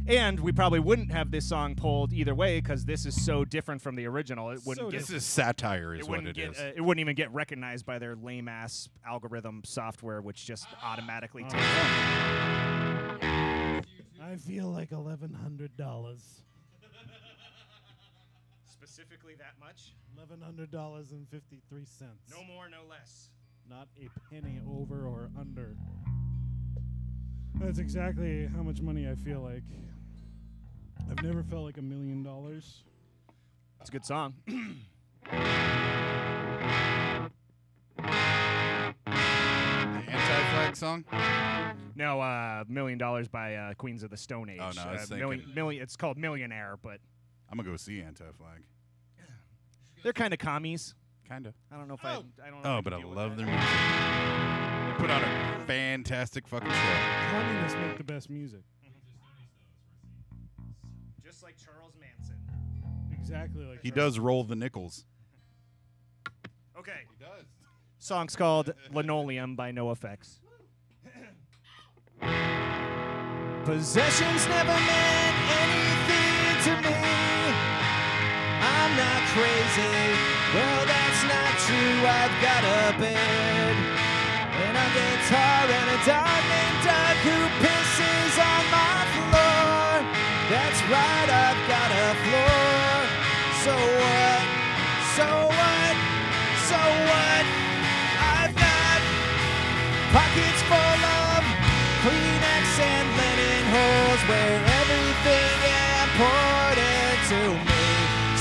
Yeah. And we probably wouldn't have this song pulled either way because this is so different from the original. It wouldn't So get. This is satire, is It what wouldn't it get. is. It wouldn't even get recognized by their lame ass algorithm software, which just automatically takes. I feel like $1,100. Specifically that much. $1,100.53. No more, no less. Not a penny over or under. That's exactly how much money I feel like. I've never felt like $1 million. It's a good song. The anti-flag song. No, $1 Million by Queens of the Stone Age. Oh, no, I was thinking- It's called Millionaire, but I'm gonna go see anti-flag. they're kind of commies. Kinda. I don't know if I don't know. if Oh, can but I deal with love that. their music. They put on a fantastic fucking show. Communists make the best music. Just like Charles Manson. Exactly like He Charles. does roll the nickels. Okay. He does. Song's called Linoleum by NoFX. Possessions never meant anything to me. I'm not crazy. Well, that's not true. I've got a bed and a guitar and a dog named Doug who pisses on my floor. That's right, I've got a floor. So what? So what? So what? I've got pockets full of Kleenex and linen holes where everything important to me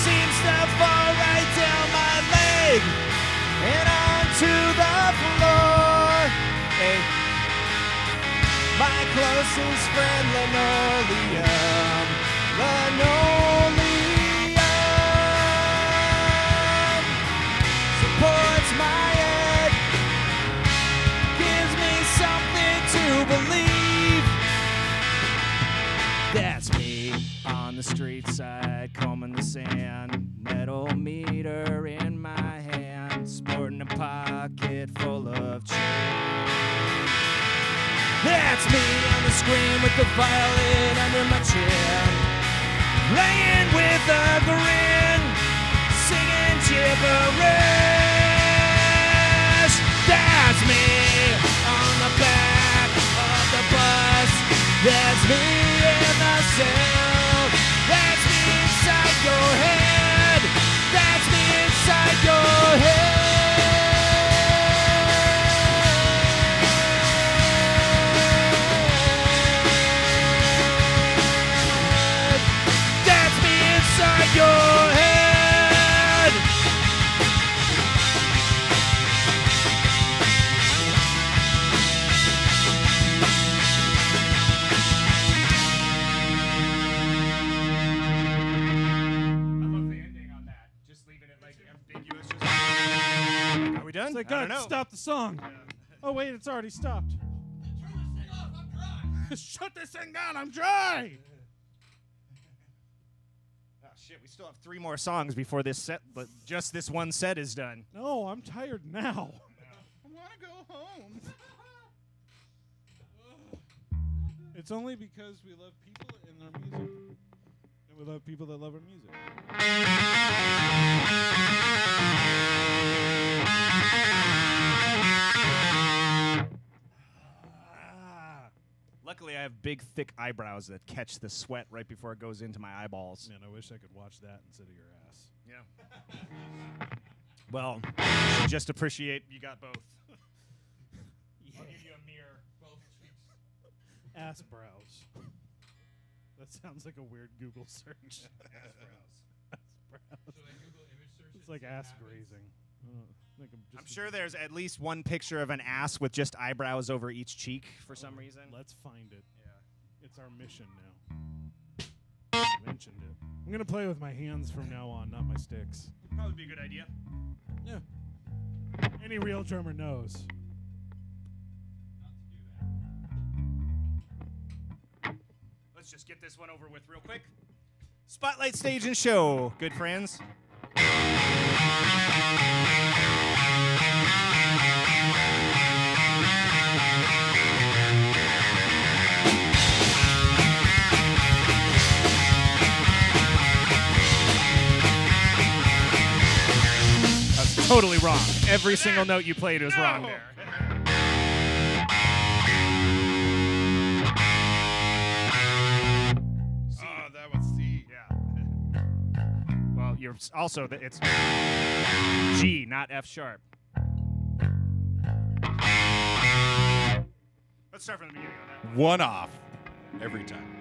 seems to fall right down my leg and onto the floor. Hey, my closest friend, Linoleum, Linoleum supports my head, gives me something to believe. That's me on the street side, combing the sand, metal meter in my hand, sporting a pocket full of change. That's me on the screen with the violin under my chin, playing with a grin, singing gibberish. That's me on the back of the bus. That's me in the cell. That's me inside your head. That's me inside your head. That's me inside your head. I love the ending on that. Just leaving it like ambiguous. Just we done? It's like, I don't God, know. stop the song. Oh, wait, it's already stopped. Turn this thing off. I'm dry. Shut this thing down. I'm dry. Oh, shit, we still have 3 more songs before this set, but just this one set is done. No, I'm tired now. I want to go home. It's only because we love people and their music. And we love people that love our music. Luckily, I have big, thick eyebrows that catch the sweat right before it goes into my eyeballs. Man, I wish I could watch that instead of your ass. Yeah. Well, you should just appreciate you got both. I'll give you a mirror. Both cheeks. Ass brows. That sounds like a weird Google search. Ass brows. Ass brows. Should I Google image search? It's like ass grazing. I'm sure there's at least one picture of an ass with just eyebrows over each cheek for some reason. Let's find it. Yeah. It's our mission now. I mentioned it. I'm going to play with my hands from now on, not my sticks. Probably be a good idea. Yeah. Any real drummer knows. Let's just get this one over with real quick. Spotlight Stage and Show, good friends. That's totally wrong. Every single note you played was wrong there. Oh, that was C. Yeah. Well, you're also it's G, not F sharp. Let's start from the beginning on that. One off every time.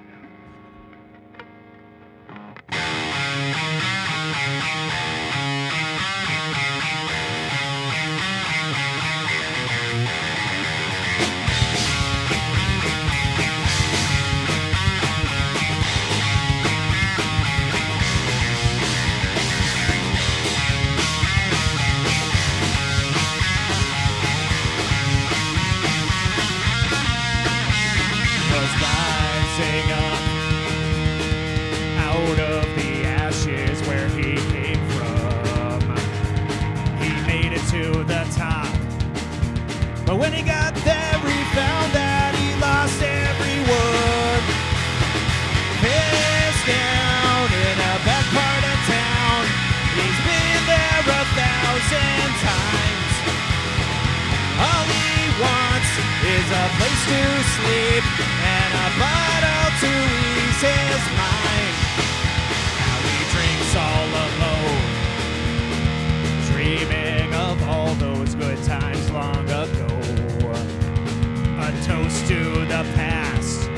Was rising up out of the ashes where he came from. He made it to the top, but when he got there, he found that he lost everyone. Pissed down in a back part of town. He's been there 1,000 times. All he wants is a place to sleep and a bottle to ease his mind. Now he drinks all alone, dreaming of all those good times long ago. A toast to the past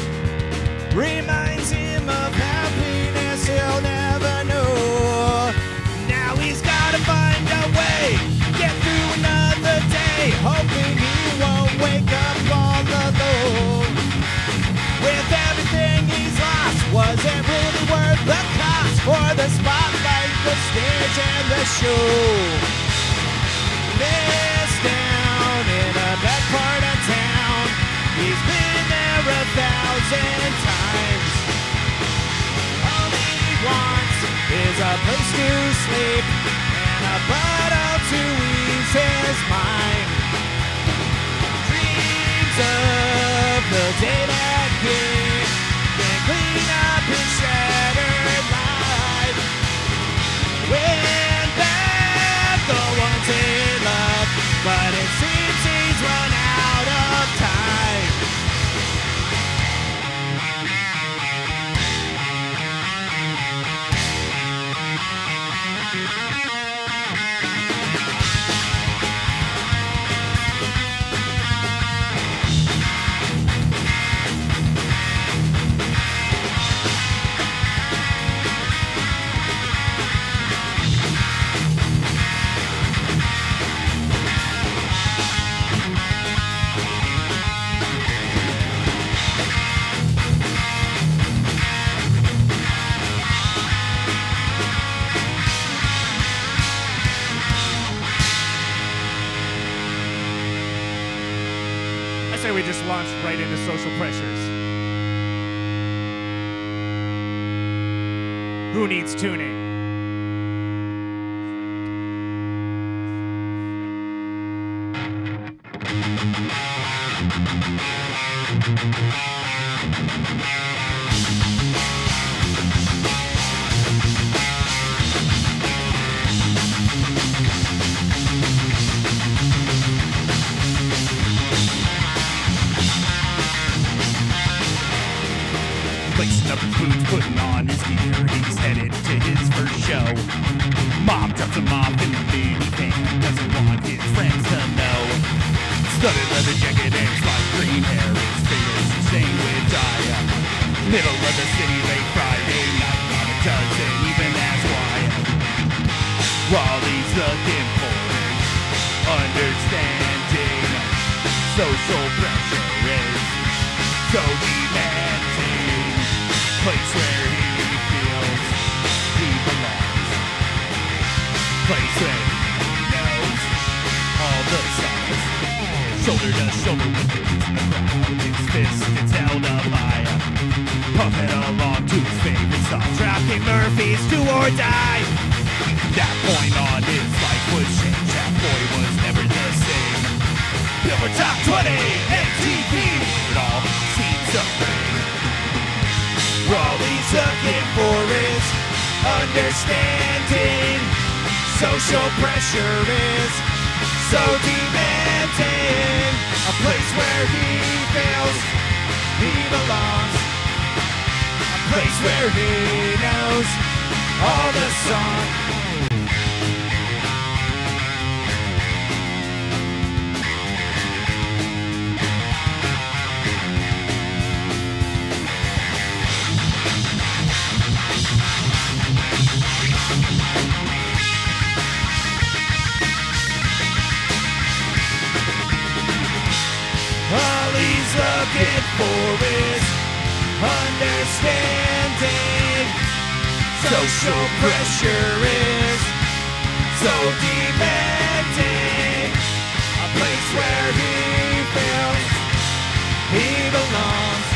reminds him of happiness he'll never know. Now he's gotta find a way, get through another day, hoping he won't wake up all alone. With everything he's lost, was it really worth the cost for the spotlight, the stage, and the show? Missed down in a back part of town. He's been there 1,000 times. All he wants is a place to sleep and a bottle to ease his mind. Dreams of the day that he can clean up his shattered life. Win back the ones he loved, but it seems he's run out of time. say we just launched right into social pressures. Who needs tuning? Lacing up his boots, putting on his gear. He's headed to his first show. Mom drops him off in the minivan. Doesn't want his friends to know. Studded leather jacket and slight green hair. His fingers are stained with dye. Middle of the city late Friday night. Mama doesn't even ask why. While he's looking for understanding, social pressure is so demanding. Place where he feels he belongs. Place where he knows all the songs. Shoulder to shoulder with the kids in the crowd. His fist gets held up high. Puffing along to his favorite song. Tracking Murphy's Do or Die. That point on his life was changed. That boy was never the same. Billboard Top 20, MTV. It all seems so great. All he's looking for is understanding. Social pressure is so demanding. A place where he feels he belongs. A place where he knows all the songs. All he's looking for is understanding. Social pressure is so demanding. A place where he feels he belongs.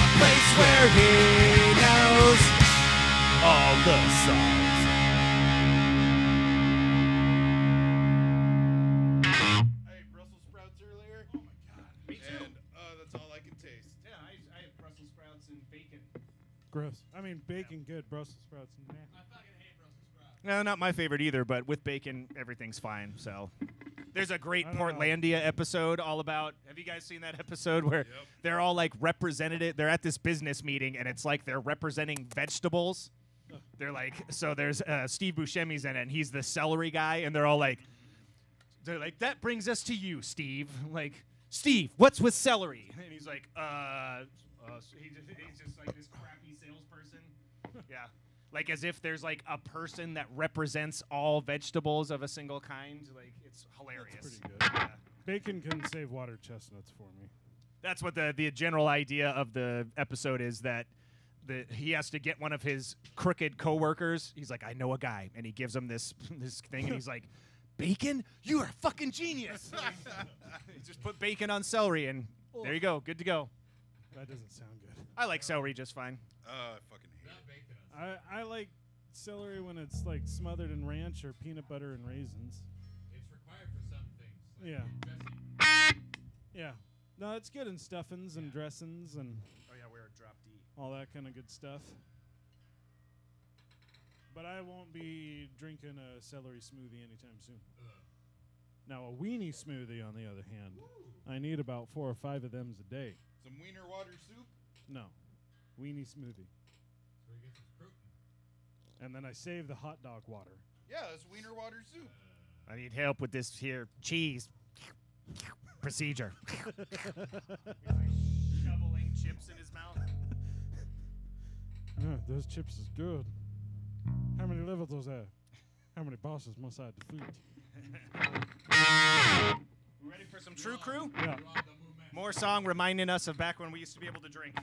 A place where he knows all the songs. Hey, Brussels sprouts earlier. Oh my god. Me too. And that's all I can taste. Yeah, I have Brussels sprouts and bacon. Gross. I mean, bacon good. Brussels sprouts, nah. I fucking hate Brussels sprouts. No, not my favorite either, but with bacon, everything's fine. So there's a great I don't know. Portlandia episode all about. Have you guys seen that episode where they're all like represented? They're at this business meeting, and it's like they're representing vegetables. They're like, so there's Steve Buscemi's in it, and he's the celery guy, and they're like, that brings us to you, Steve. Like, Steve, what's with celery? And he's like, he's just like this crappy salesperson. Yeah. Like as if there's like a person that represents all vegetables of a single kind. Like it's hilarious. That's pretty good. Yeah. Bacon can save water chestnuts for me. That's what the general idea of the episode is, that he has to get one of his crooked coworkers. He's like, I know a guy, and he gives him this thing, and he's like, bacon? You are a fucking genius. He just put bacon on celery, and there you go, good to go. That doesn't sound good. I like celery just fine. I fucking hate Not it. bacon. I like celery when it's like smothered in ranch or peanut butter and raisins. It's required for some things. Like Yeah. dressing. Yeah. No, it's good in stuffings and dressings and Oh yeah, we're a drop D. all that kind of good stuff. But I won't be drinking a celery smoothie anytime soon. Now, a weenie smoothie, on the other hand, I need about 4 or 5 of them a day. Some wiener water soup. No, weenie smoothie. So we get some protein. And then I save the hot dog water. Yeah, that's wiener water soup. I need help with this here cheese procedure. Shoveling chips in his mouth. Those chips is good. How many levels those have? How many bosses must I defeat? We ready for some True Crew? Yeah. Rob the movement. More song reminding us of back when we used to be able to drink.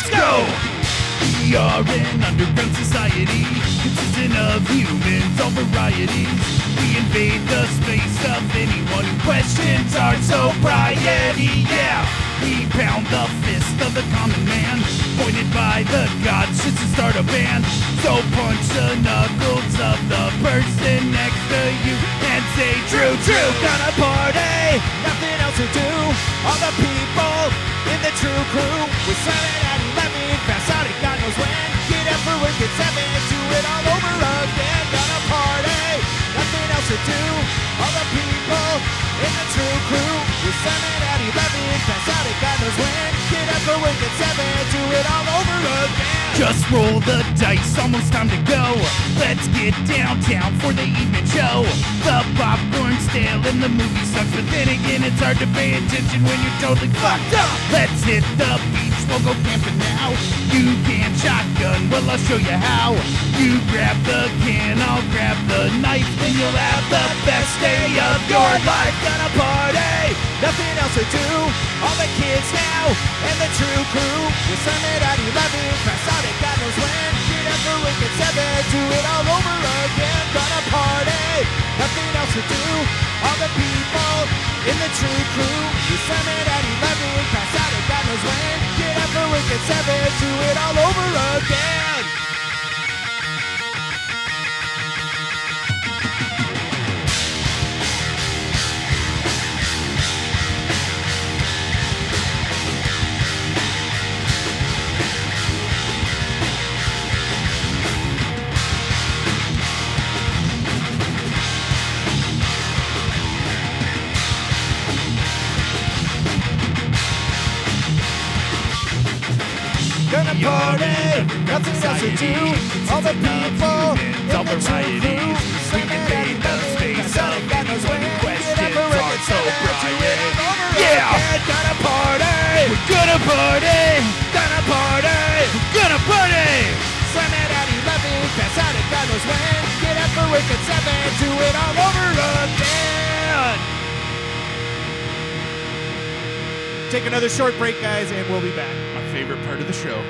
Let's go! We are an underground society consisting of humans, all varieties. We invade the space of anyone who questions our sobriety. Yeah, we pound the fist of the common man, pointed by the gods just to start a band. So punch the knuckles of the person next to you and say, true, true. Gonna party, nothing else to do. All the people in the true crew. We're 7 at 11, pass out at God knows when. Get up for work at 7, do it all over again. Gonna party, nothing else to do. All the people in the true crew. We're 7 at 11, pass out at God knows when. Get up for work at 7, do it all over again. Just roll the dice, almost time to go. Let's get downtown for the evening show. The popcorn's stale and the movie sucks, but then again it's hard to pay attention when you're totally fucked up. Let's hit the beach, we'll go camping now. You can shotgun, well I'll show you how. You grab the can, I'll grab the knife, then you'll have the best day of your life. Gonna party, nothing else to do. All the kids now and the true crew. We're 7 at 11, pass out at God knows when. Get up for work at 7, do it all over again. Gonna party, nothing else to do. All the people in the true crew. We're 7 at 11, pass out at God knows when. Get up for work at 7, do it all over again. Gonna party, nothing else to do. All the people in the true crew. We invade the space of God knows when. Questions are so bright. Yeah, gonna party, we're gonna party, gonna party, we're gonna party. Slam it at 11, pass out at God knows when. Get up for work at 7, do it all over again. Take another short break, guys, and we'll be back. My favorite part of the show.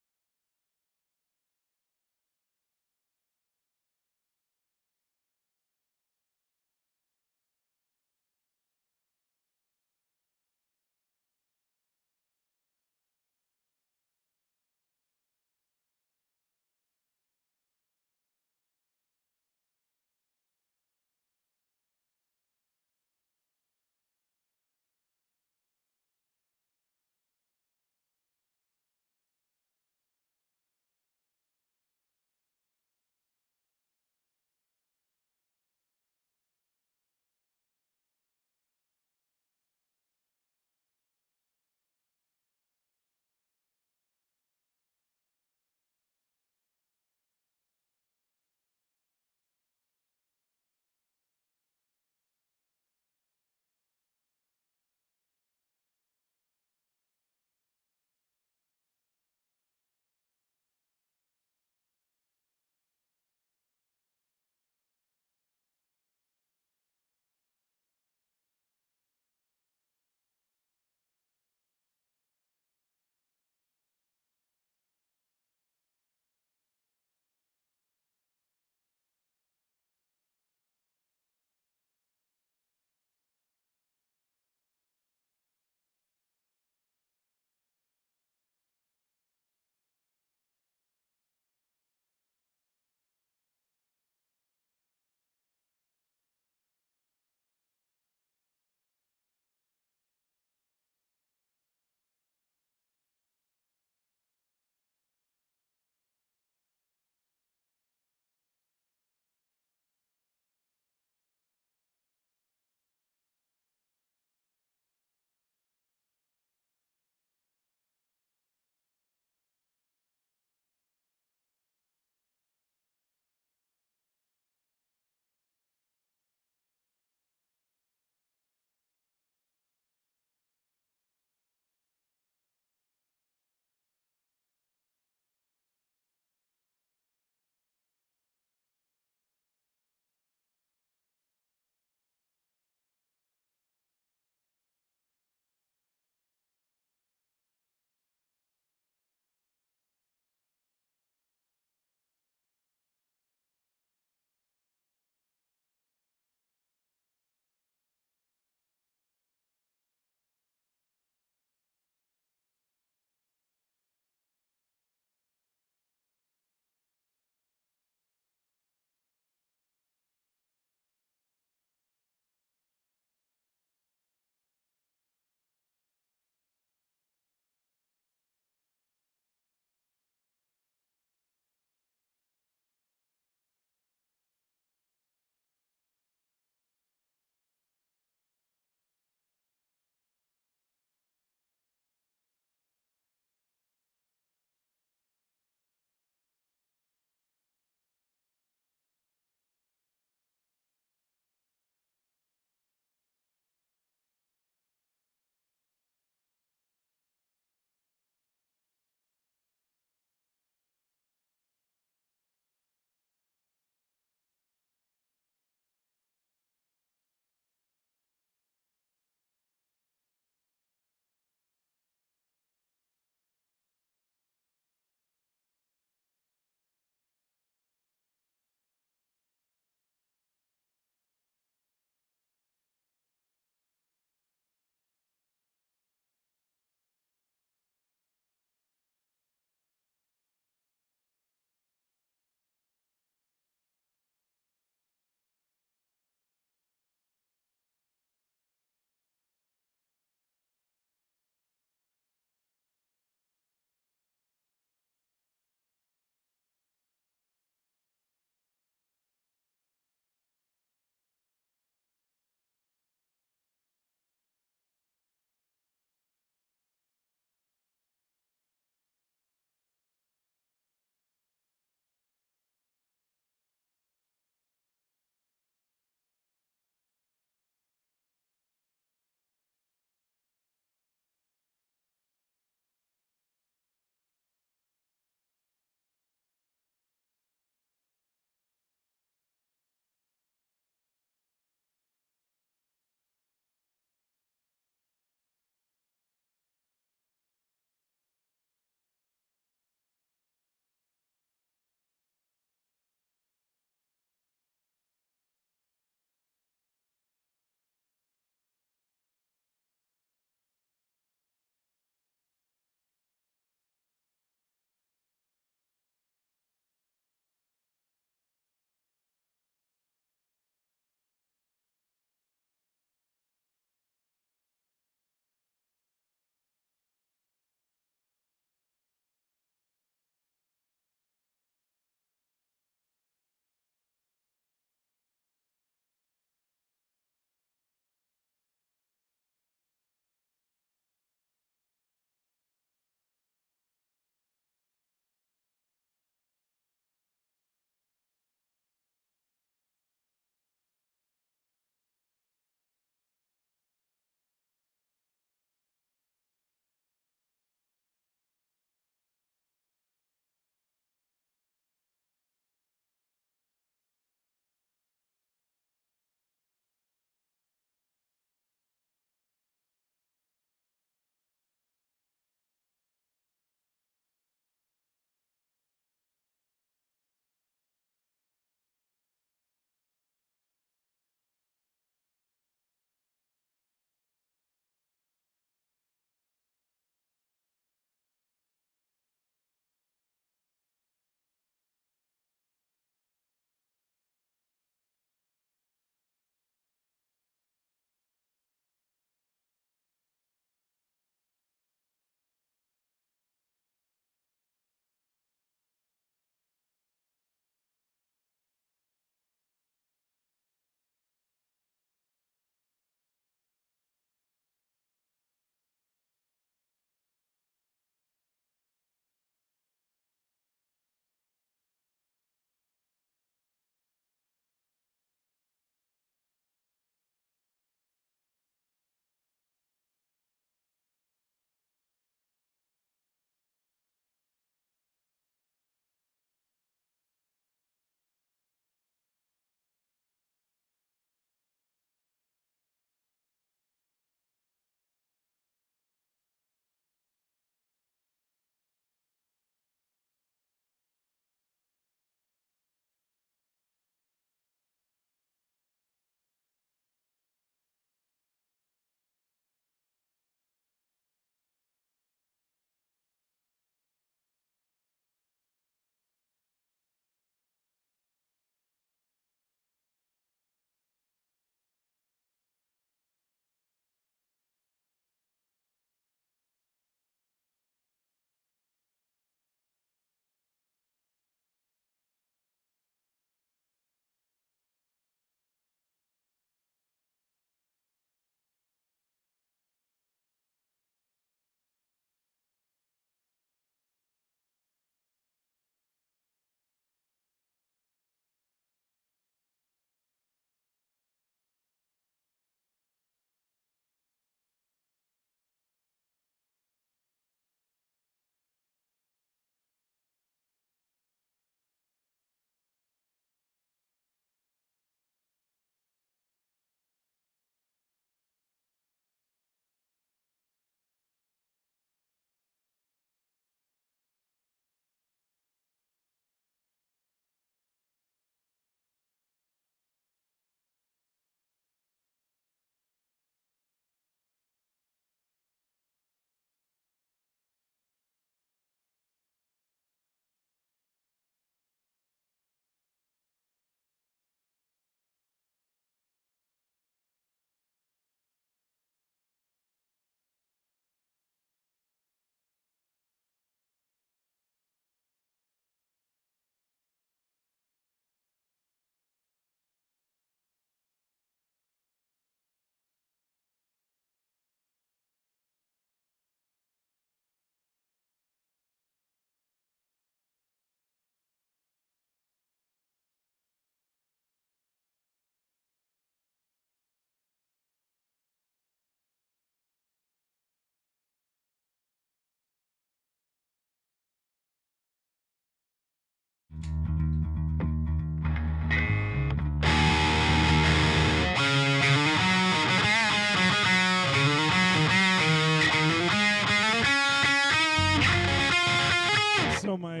So my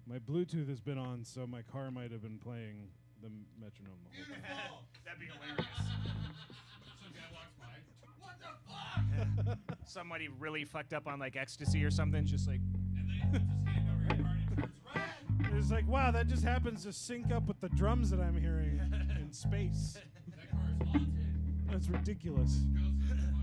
my Bluetooth has been on, so my car might have been playing the metronome the whole time. That'd be hilarious. Some guy walks by. What the fuck? Somebody really fucked up on like ecstasy or something, just like. And then he puts his hand over your car and it turns red. It's like, wow, that just happens to sync up with the drums that I'm hearing in space. That car is haunted. That's ridiculous. Ghosts are haunting this car.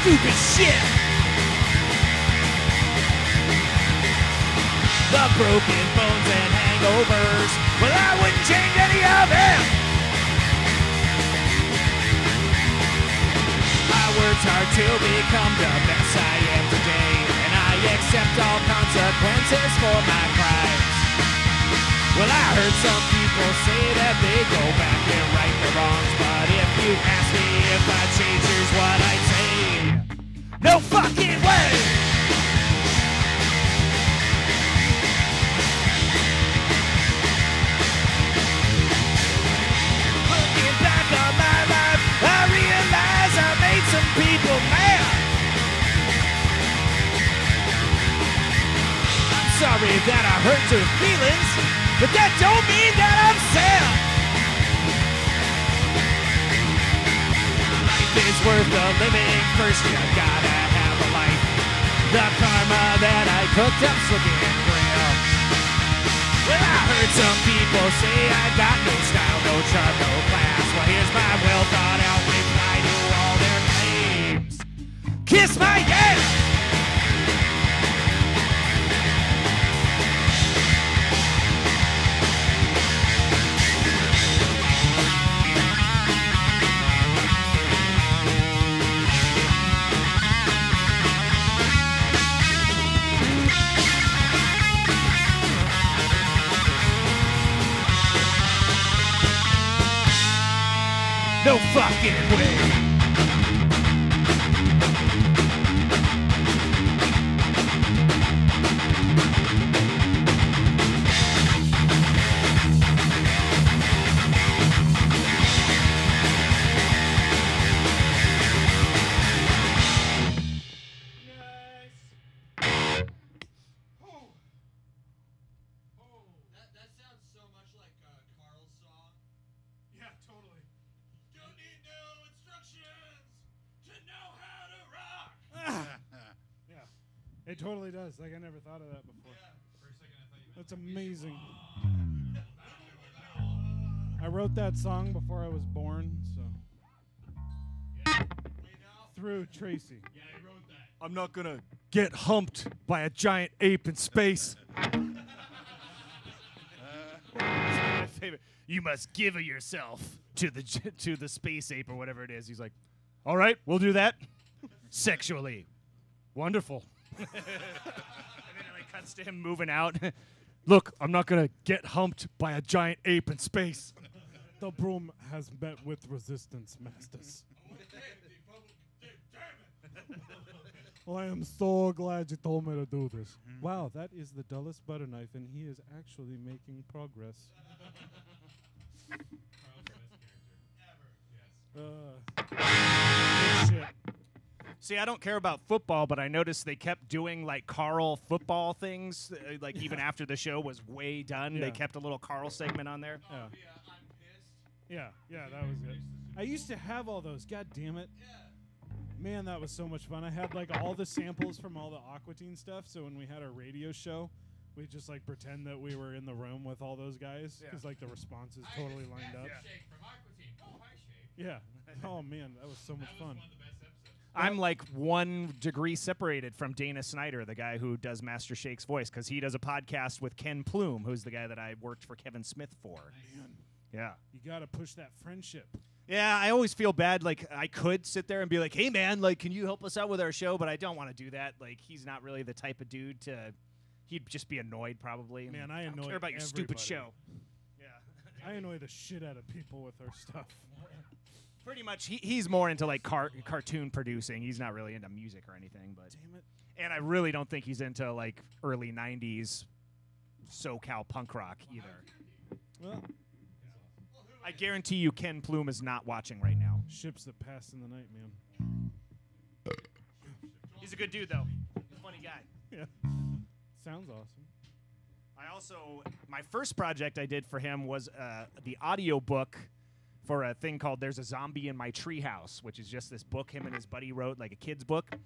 Stupid shit. The broken bones and hangovers, well, I wouldn't change any of it. I worked hard to become the best I am today, and I accept all consequences for my crimes. Well, I heard some people say that they go back and right their wrongs, but if you ask me if I change, here's what I'd say. No fucking way! Looking back on my life, I realize I made some people mad. I'm sorry that I hurt your feelings, but that don't mean that I'm sad. Life is worth the living. First you gotta have a life. The karma that I cooked up's looking real. Well, I heard some people say I got no style, no charm, no class. Well, here's my well thought out reply to all their claims. Kiss my ass! No fucking way. That sounds so much like Carl's song. Yeah, totally. Don't need no instructions to know how to rock. Yeah, it totally does. Like, I never thought of that before. For a second, I thought you meant That's amazing. I wrote that song before I was born, so. Through Tracy. Yeah, I wrote that. I'm not gonna get humped by a giant ape in space. My favorite. You must give yourself to the space ape or whatever it is. He's like, all right, we'll do that. Sexually. Wonderful. And then it like cuts to him moving out. Look, I'm not gonna get humped by a giant ape in space. The broom has met with resistance, masters. Well, I am so glad you told me to do this. Wow, that is the dullest butter knife, and he is actually making progress. Good shit. See, I don't care about football, but I noticed they kept doing like Carl football things. Like even after the show was way done, they kept a little Carl segment on there. Yeah. I'm pissed. Yeah, that was it. I used to have all those. God damn it. Man, that was so much fun. I had like all the samples from all the Aquatine stuff. So when we had our radio show, we just like pretend that we were in the room with all those guys because like the responses totally lined up. Shake from Aquatine. Oh, hi, Shake. Yeah. Oh man, that was so much fun. One of the best episodes. I'm like 1 degree separated from Dana Snyder, the guy who does Master Shake's voice, because he does a podcast with Ken Plume, who's the guy that I worked for Kevin Smith for. Man, Yeah. you got to push that friendship. Yeah, I always feel bad. Like, I could sit there and be like, hey, man, like, can you help us out with our show? But I don't want to do that. Like, he's not really the type of dude to... He'd just be annoyed, probably. Man, I don't annoy care about your stupid everybody. show. I annoy the shit out of people with our stuff. Pretty much, he's more into, like, cartoon producing. He's not really into music or anything. But Damn it. And I really don't think he's into, like, early 90s SoCal punk rock either. Well, I guarantee you Ken Plume is not watching right now. ships that pass in the night, man. He's a good dude, though. He's a funny guy. Yeah. Sounds awesome. I also, my first project I did for him was the audio book for a thing called There's a Zombie in My Treehouse, which is just this book him and his buddy wrote, like a kid's book.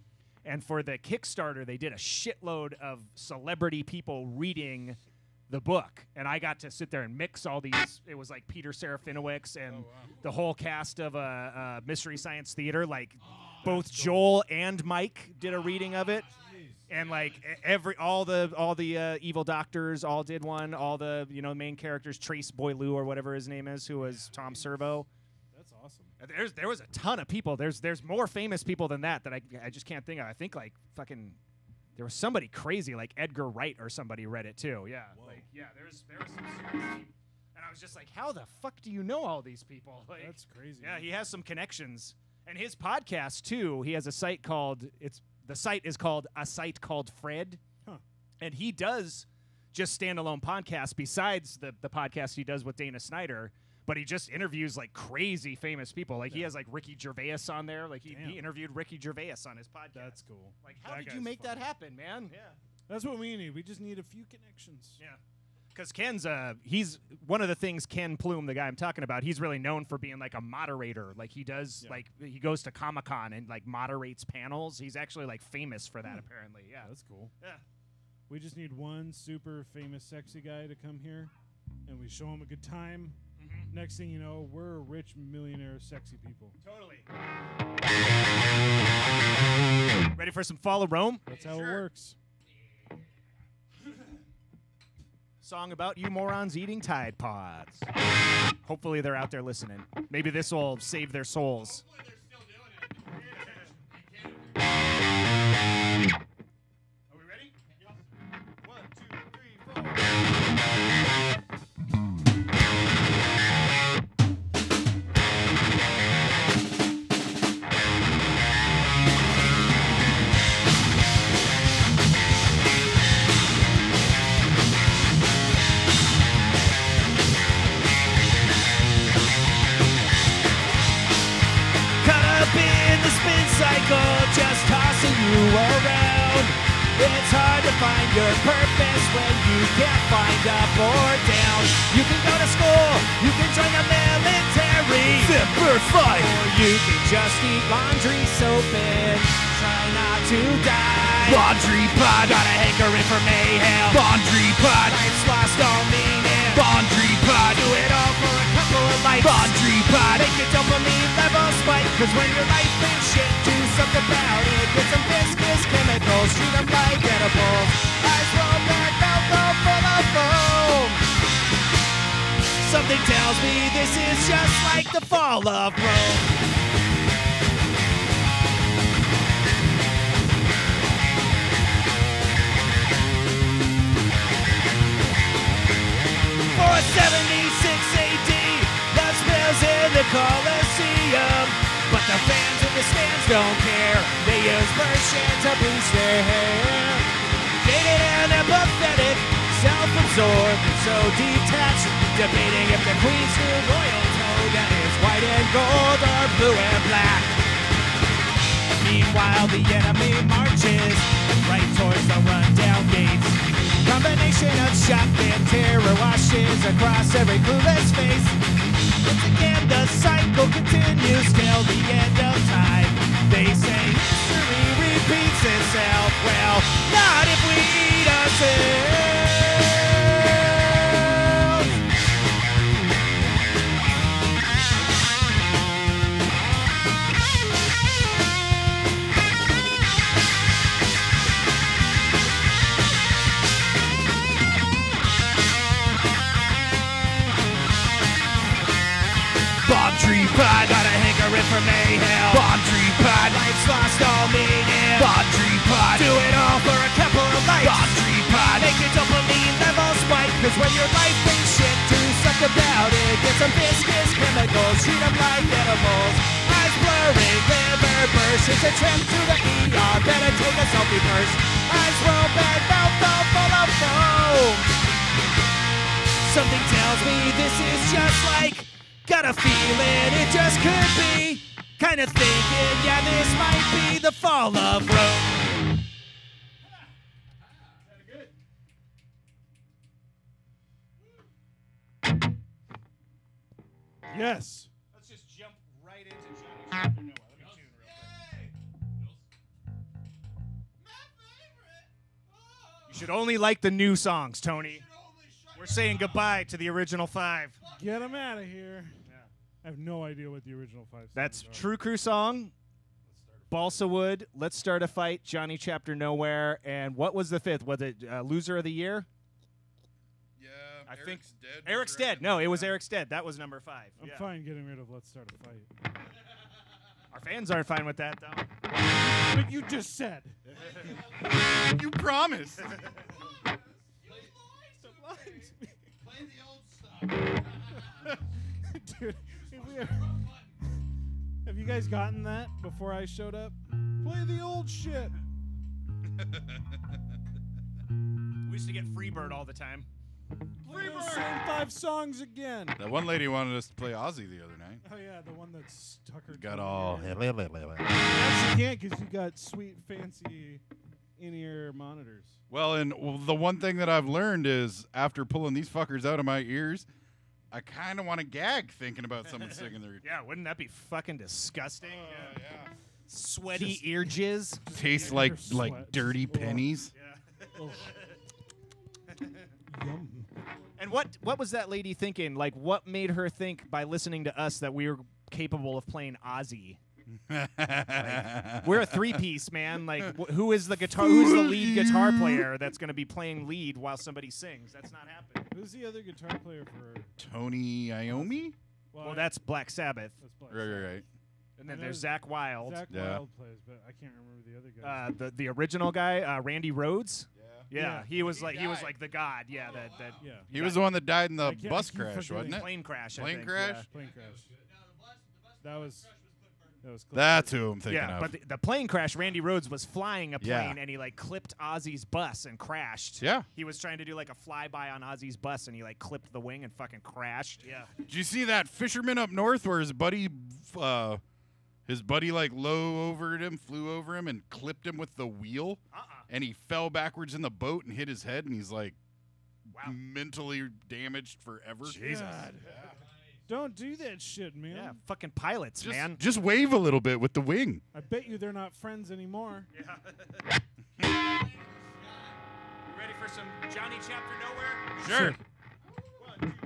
And for the Kickstarter, they did a shitload of celebrity people reading the book. And I got to sit there and mix all these. It was like Peter Serafinowicz and the whole cast of Mystery Science Theater. Like both Joel and Mike did a reading of it. And like all the evil doctors all did one. All the main characters, Trace Boileau or whatever his name is, who was Tom Servo. That's awesome. There was a ton of people. There's more famous people than that I just can't think of. I think like fucking there was somebody crazy like Edgar Wright or somebody read it too. Yeah, there was some serious people. And I was just like, how the fuck do you know all these people? Like, That's crazy. Yeah, man. he has some connections. And his podcast too. He has a site called The site is called A Site Called Fred. Huh. And he does just standalone podcasts besides the podcast he does with Dana Snyder, but he just interviews like crazy famous people. Like he has like Ricky Gervais on there. Like he interviewed Ricky Gervais on his podcast. That's cool. Like how did you make that happen, man? Yeah. That's what we need. We just need a few connections. Yeah. Because Ken's, he's one of the things Ken Plume, the guy I'm talking about, he's really known for being like a moderator. Like he does, like he goes to Comic-Con and like moderates panels. He's actually like famous for that, apparently. Yeah. That's cool. Yeah. We just need one super famous sexy guy to come here, and we show him a good time. Mm-hmm. Next thing you know, we're rich, millionaire, sexy people. Totally. Ready for some Fall of Rome? That's how it works. Song about you morons eating Tide Pods. Hopefully they're out there listening. Maybe this will save their souls. Hopefully they're still doing it. Are we ready? Yep. 1, cycle just tossing you around. It's hard to find your purpose when you can't find up or down. You can go to school, you can join the military, Zipper fight, or you can just eat laundry soap and try not to die. Laundry pod, got a hankering for mayhem. Laundry pod, life's lost all meaning. Laundry pod, do it all for a couple of lights. Laundry pod, make your dopamine level spike. Cause when your life is shit, do something about it. Get some viscous chemicals, treat them like edibles. Eyes roll back, mouth all full of foam. Something tells me this is just like the fall of Rome. For 76 AD, blood spills in the Colosseum, but the fans in the stands don't care. They use lotion to bleach their hair. Jaded and apathetic, self-absorbed and so detached, debating if the Queen's new royal toga is white and gold or blue and black. Meanwhile, the enemy marches right towards the rundown gates. Combination of shock and terror washes across every clueless face. Once again, the cycle continues till the end of time. They say history repeats itself. Well, not if we eat ourselves. for mayhem. Laundry pot, life's lost all meaning. Laundry pot, do it all for a couple of lights. Laundry pot, make your dopamine level spike. Cause when your life ain't shit, do something about it. Get some viscous chemicals, treat them like animals. Eyes blurring, liver burst. It's a trip to the ER, better take a selfie first. Eyes roll back, mouth all full of foam. Something tells me this is just like, got a feeling it just could be. Kinda thinking, yeah, this might be the fall of Rome. Yes. Let's just jump right into Johnny Chapter Noah. Let me tune real quick. You should only like the new songs, Tony. We're saying goodbye to the original 5. Get them out of here. I have no idea what the original 5 songs That's are. True Crew Song, Balsa Wood, Let's Start a Fight, Johnny Chapter Nowhere, and what was the 5th? Was it Loser of the Year? Yeah, I Eric's think dead. Eric's Dead. No, it was Eric's Dead. That was number 5. I'm Yeah. fine getting rid of Let's Start a Fight. Our fans aren't fine with that, though. But you just said. You promised. Play the old stuff. Dude, have you guys gotten that before I showed up? Play the old shit. We used to get Freebird all the time. Play the same 5 songs again. That one lady wanted us to play Ozzy the other night. Oh yeah, the one that stuck her. Got tongue all. in your ear. Yes, you can't because you got sweet, fancy in-ear monitors. Well, and the one thing that I've learned is after pulling these fuckers out of my ears, I kind of want to gag thinking about someone singing their. Yeah, wouldn't that be fucking disgusting? Yeah. Sweaty ear jizz. Tastes Your like sweat. dirty Ugh. pennies. Ugh. Yum. And what was that lady thinking? Like, what made her think by listening to us that we were capable of playing Ozzy? We're a 3-piece, man. Like, who is the guitar? Who's the lead guitar player that's going to be playing lead while somebody sings? That's not happening. Who's the other guitar player for? Tony Iommi? Well, that's Black Sabbath. That's Black Right. And then I know there's Zach Wild. Zach Yeah. Wild plays, but I can't remember the other guy. The original guy, Randy Rhoads. Yeah. Yeah, he was like the god. Yeah, that Yeah. He was the one that died in the I can't- bus I keep crash, forgetting. wasn't it? plane crash. I Plane think, crash? yeah. Plane crash. That was Cliff That's who I'm thinking Yeah, of. but the plane crash, Randy Rhoads was flying a Yeah. plane and he like clipped Ozzy's bus and crashed. Yeah. He was trying to do like a flyby on Ozzy's bus and he like clipped the wing and fucking crashed. Yeah. Did you see that fisherman up north where his buddy like flew over him and clipped him with the wheel? And he fell backwards in the boat and hit his head and he's like mentally damaged forever. Jesus. God. Don't do that shit, man. Yeah, fucking pilots, man. Just wave a little bit with the wing. I bet you they're not friends anymore. Yeah. You ready for some Johnny Chapter Nowhere? Sure. 1, 2, 3.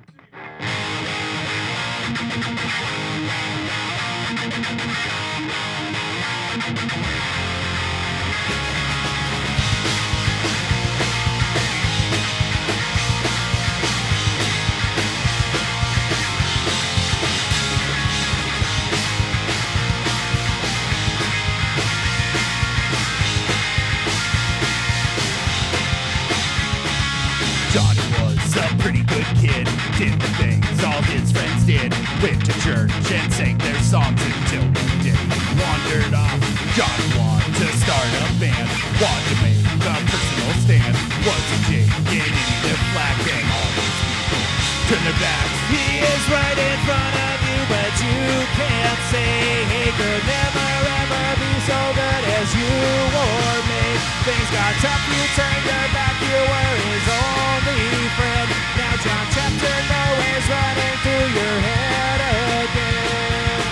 Johnny was a pretty good kid, did the things all his friends did. Went to church and sang their songs until one day he wandered off. Johnny wanted to start a band, wanted to make a personal stand. Wasn't taking any flack and all these people turn their backs. He is right in front of you, but you can't say he could never ever be so good as you or me. Things got tough, you turned your back, you were his only friend. Now John Chapter Nowhere's running through your head again.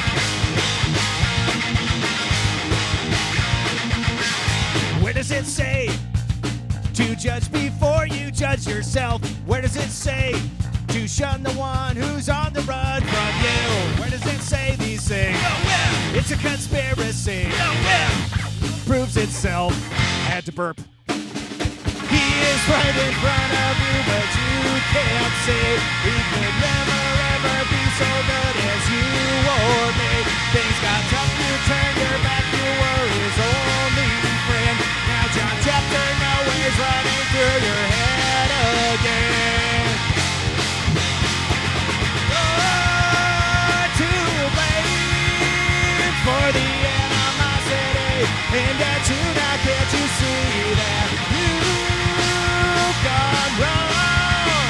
Where does it say to judge before you judge yourself? Where does it say to shun the one who's on the run from you? Where does it say these things? Nowhere. It's a conspiracy. Nowhere. Proves itself. I had to burp. He is right in front of you, but you can't see. He could never ever be so good as you or me. Things got tough, you turned your back, you were his only friend. Now John Chapter Nowhere's running through your head again. You're to blame for the animosity, and that you now can't you see that you've gone wrong?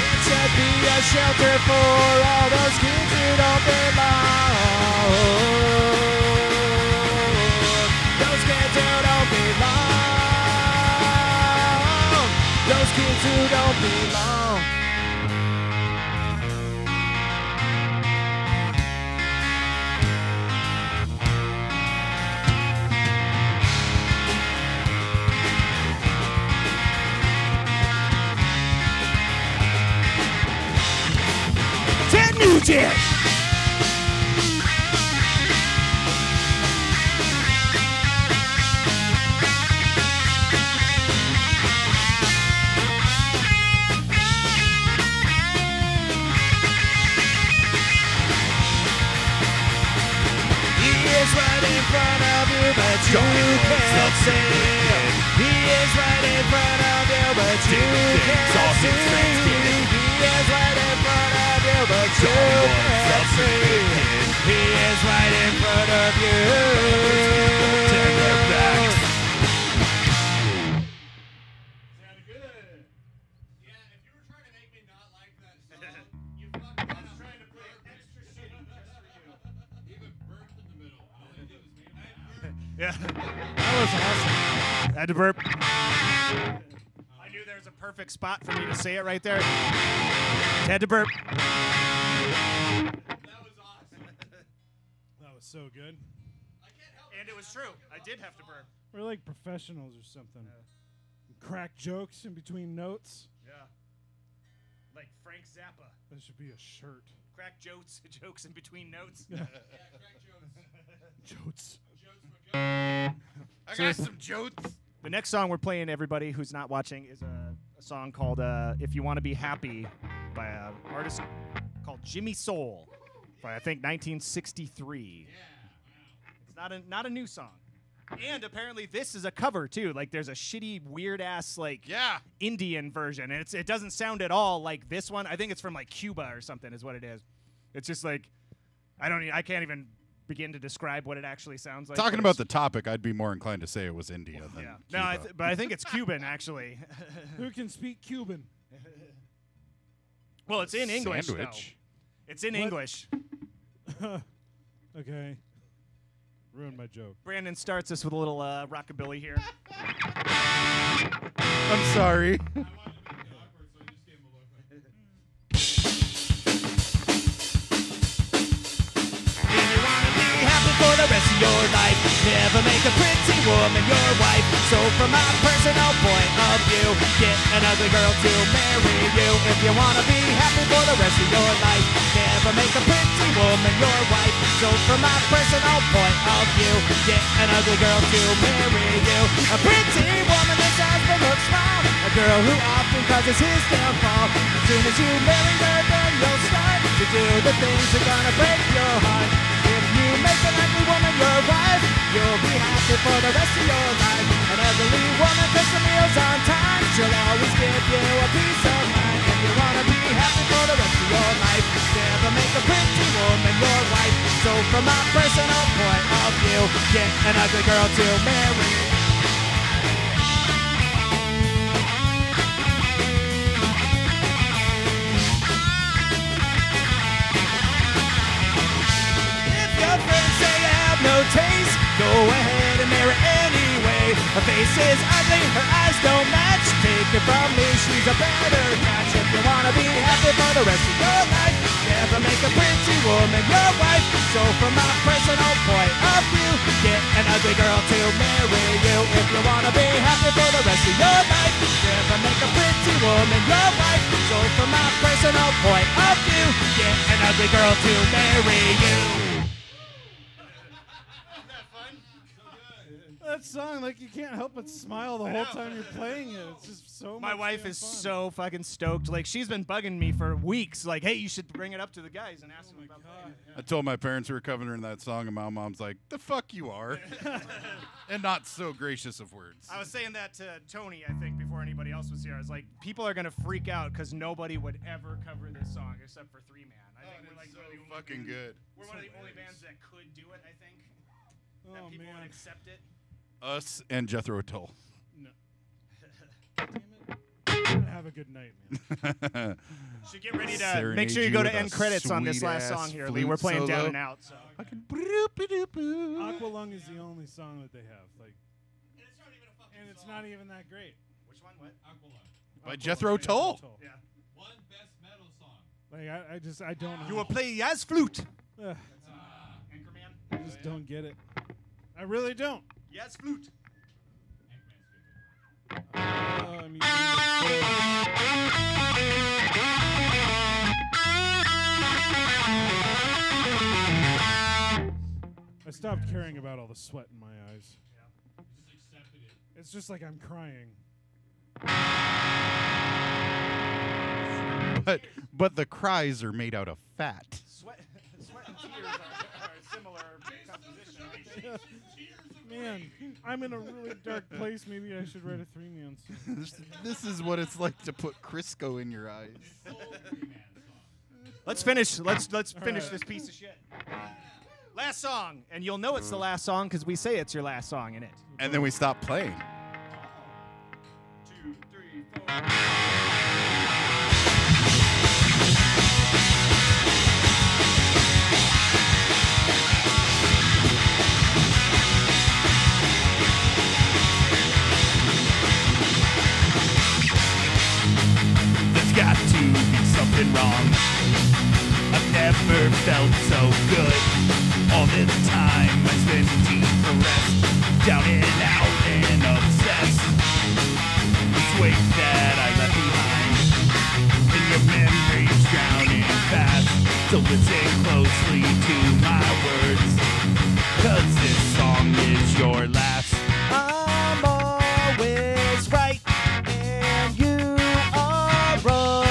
It should be a shelter for all those kids who don't belong. Those kids who don't belong. Those kids who don't belong. Ted Nugent! Right in front of you, but you can't see. He is right in front of you, but you can't see. He is right in front of you, but you can't see. He is right in front of you. Turn their backs. Sounded good. Yeah, if you were trying to make me not like that song, you fucked up. I was trying to play extra shitty just for you. Even burped in the middle. All I did was make Yeah. That was awesome. I had to burp. I knew there was a perfect spot for me to say it right there. Had to burp. That was awesome. That was so good. I can't help And it was true. I did have to burp. We're like professionals or something. Crack jokes in between notes. Yeah. Like Frank Zappa. That should be a shirt. Crack jokes in between notes. Yeah. Yeah, crack jokes. Jokes. Jokes for good. I got some jokes. The next song we're playing, everybody who's not watching, is a song called If You Want to Be Happy by an artist called Jimmy Soul by, I think, 1963. It's not a new song. And apparently this is a cover, too. Like, there's a shitty, weird-ass, like, Indian version. And it doesn't sound at all like this one. I think it's from, like, Cuba or something is what it is. It's just, like, I can't even begin to describe what it actually sounds like. Talking about the topic, I'd be more inclined to say it was India than Yeah. Cuba. No, but I think it's Cuban, actually. Who can speak Cuban? Well, it's in English, though. Sandwich. It's in What? English. Okay. Ruined my joke. Brandon starts us with a little rockabilly here. I'm sorry. I wanted to make it awkward, so I just gave him a look like If you wanna be happy for the rest of your life, never make a pretty woman your wife. So from my personal point of view, get an ugly girl to marry you. If you wanna be happy for the rest of your life, never make a pretty woman your wife. So from my personal point of view, get an ugly girl to marry you. A pretty woman whose husband looks small, a girl who often causes his downfall. As soon as you marry her, then you'll start to do the things that are gonna break your heart. If you make an ugly woman your wife, you'll be happy for the rest of your life. An ugly woman cooks the meals on time, she'll always give you a peace of mind. If you wanna be happy for the rest of your life, never make a pretty woman your wife. So from my personal point of view, get an ugly girl to marry. If your friends say you have no taste, go ahead and marry anyway. Her face is ugly, her eyes don't match. Take it from me, she's a better catch. If you wanna be happy for the rest of your life, never make a pretty woman your wife. So from my personal point of view, get an ugly girl to marry you. If you wanna be happy for the rest of your life, never make a pretty woman your wife. So from my personal point of view, get an ugly girl to marry you. that song, like, you can't help but smile the whole time you're playing it. It's just so much My wife damn is fun. so fucking stoked. Like, she's been bugging me for weeks. Like, hey, you should bring it up to the guys and ask them about playing it. I told my parents we were covering that song, and my mom's like, "The fuck you are," and not so gracious of words. I was saying that to Tony, I think, before anybody else was here. I was like, people are gonna freak out because nobody would ever cover this song except for Three Man. I think we're like so one of the only fucking bands- good. We're one of the only bands that could do it. I think that Oh, people man. would accept it. Us and Jethro Tull. No. Damn it. I'm gonna have a good night, man. Should get ready to Serenade make sure you you go to with a end credits on this last sweet-ass song here, Lee. flute We're playing down solo. and out. So. Fucking Aqualung is the only song that they have, like, And it's not even a fucking and it's song. not even that great. Which one? What? Aqualung. By Aqualung, Jethro Tull. Yeah. One best metal song. Like, I don't know. You will play jazz flute. Ugh, Anchorman. I just don't get it. I really don't. Jazz flute. I'm using the I stopped caring about all the sweat in my eyes. You just accepted it. It's just like I'm crying. But the cries are made out of fat. Sweat and tears are a similar composition. Man, I'm in a really dark place. Maybe I should write a three-man song. This is what it's like to put Crisco in your eyes. Let's finish. Let's finish right. this piece of shit. Last song, and you'll know it's the last song because we say it's your last song in it. And then we stop playing. 2, 3, 4. There's got to be something wrong. I've never felt so good. All this time I spent depressed, down and out and obsessed. This weight that I left behind, and your memories drowning fast. So listen closely to my words, 'cause this song is your last. I'm always right, and you are wrong.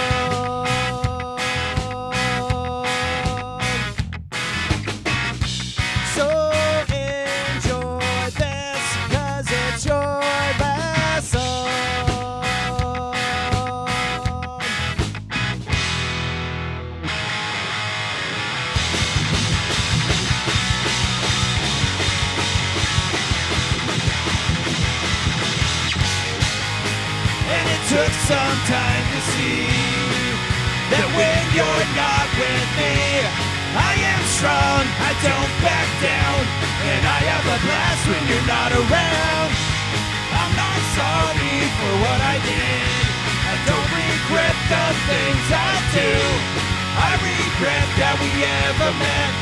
So enjoy this, 'cause it's your last song. And it took some time to see that when you're not with me, I am strong, I don't back down, and I have a blast when you're not around. I'm not sorry for what I did, I don't regret the things I do. I regret that we ever met,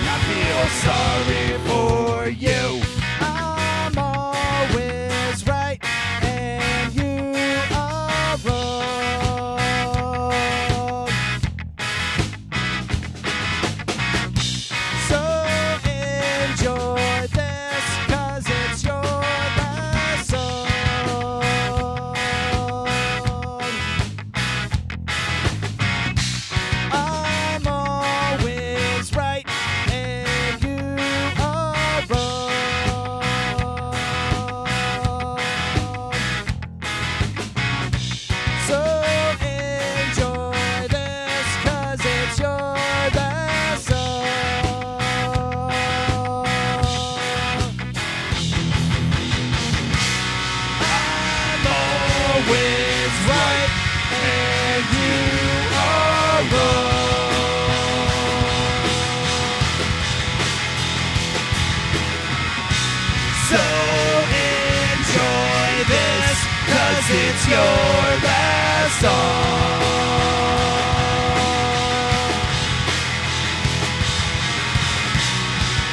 and I feel sorry for you. I'm always right, and you are wrong. So enjoy this, 'cause it's your last song. I'm always right, and you are wrong. So enjoy this, 'cause it's your last song. I'm always right, and you are wrong. So enjoy this, 'cause it's your last song.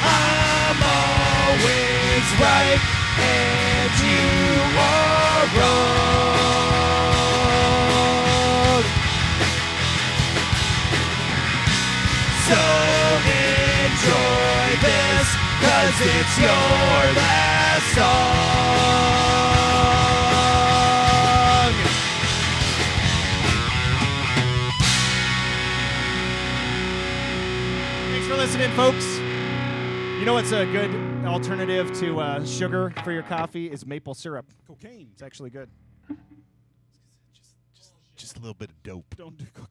I'm always right, and you are wrong. So enjoy this, 'cause it's your last song. Thanks for listening, folks. You know what's a good alternative to sugar for your coffee is maple syrup. Cocaine. It's actually good. Just a little bit of dope. Don't do cocaine.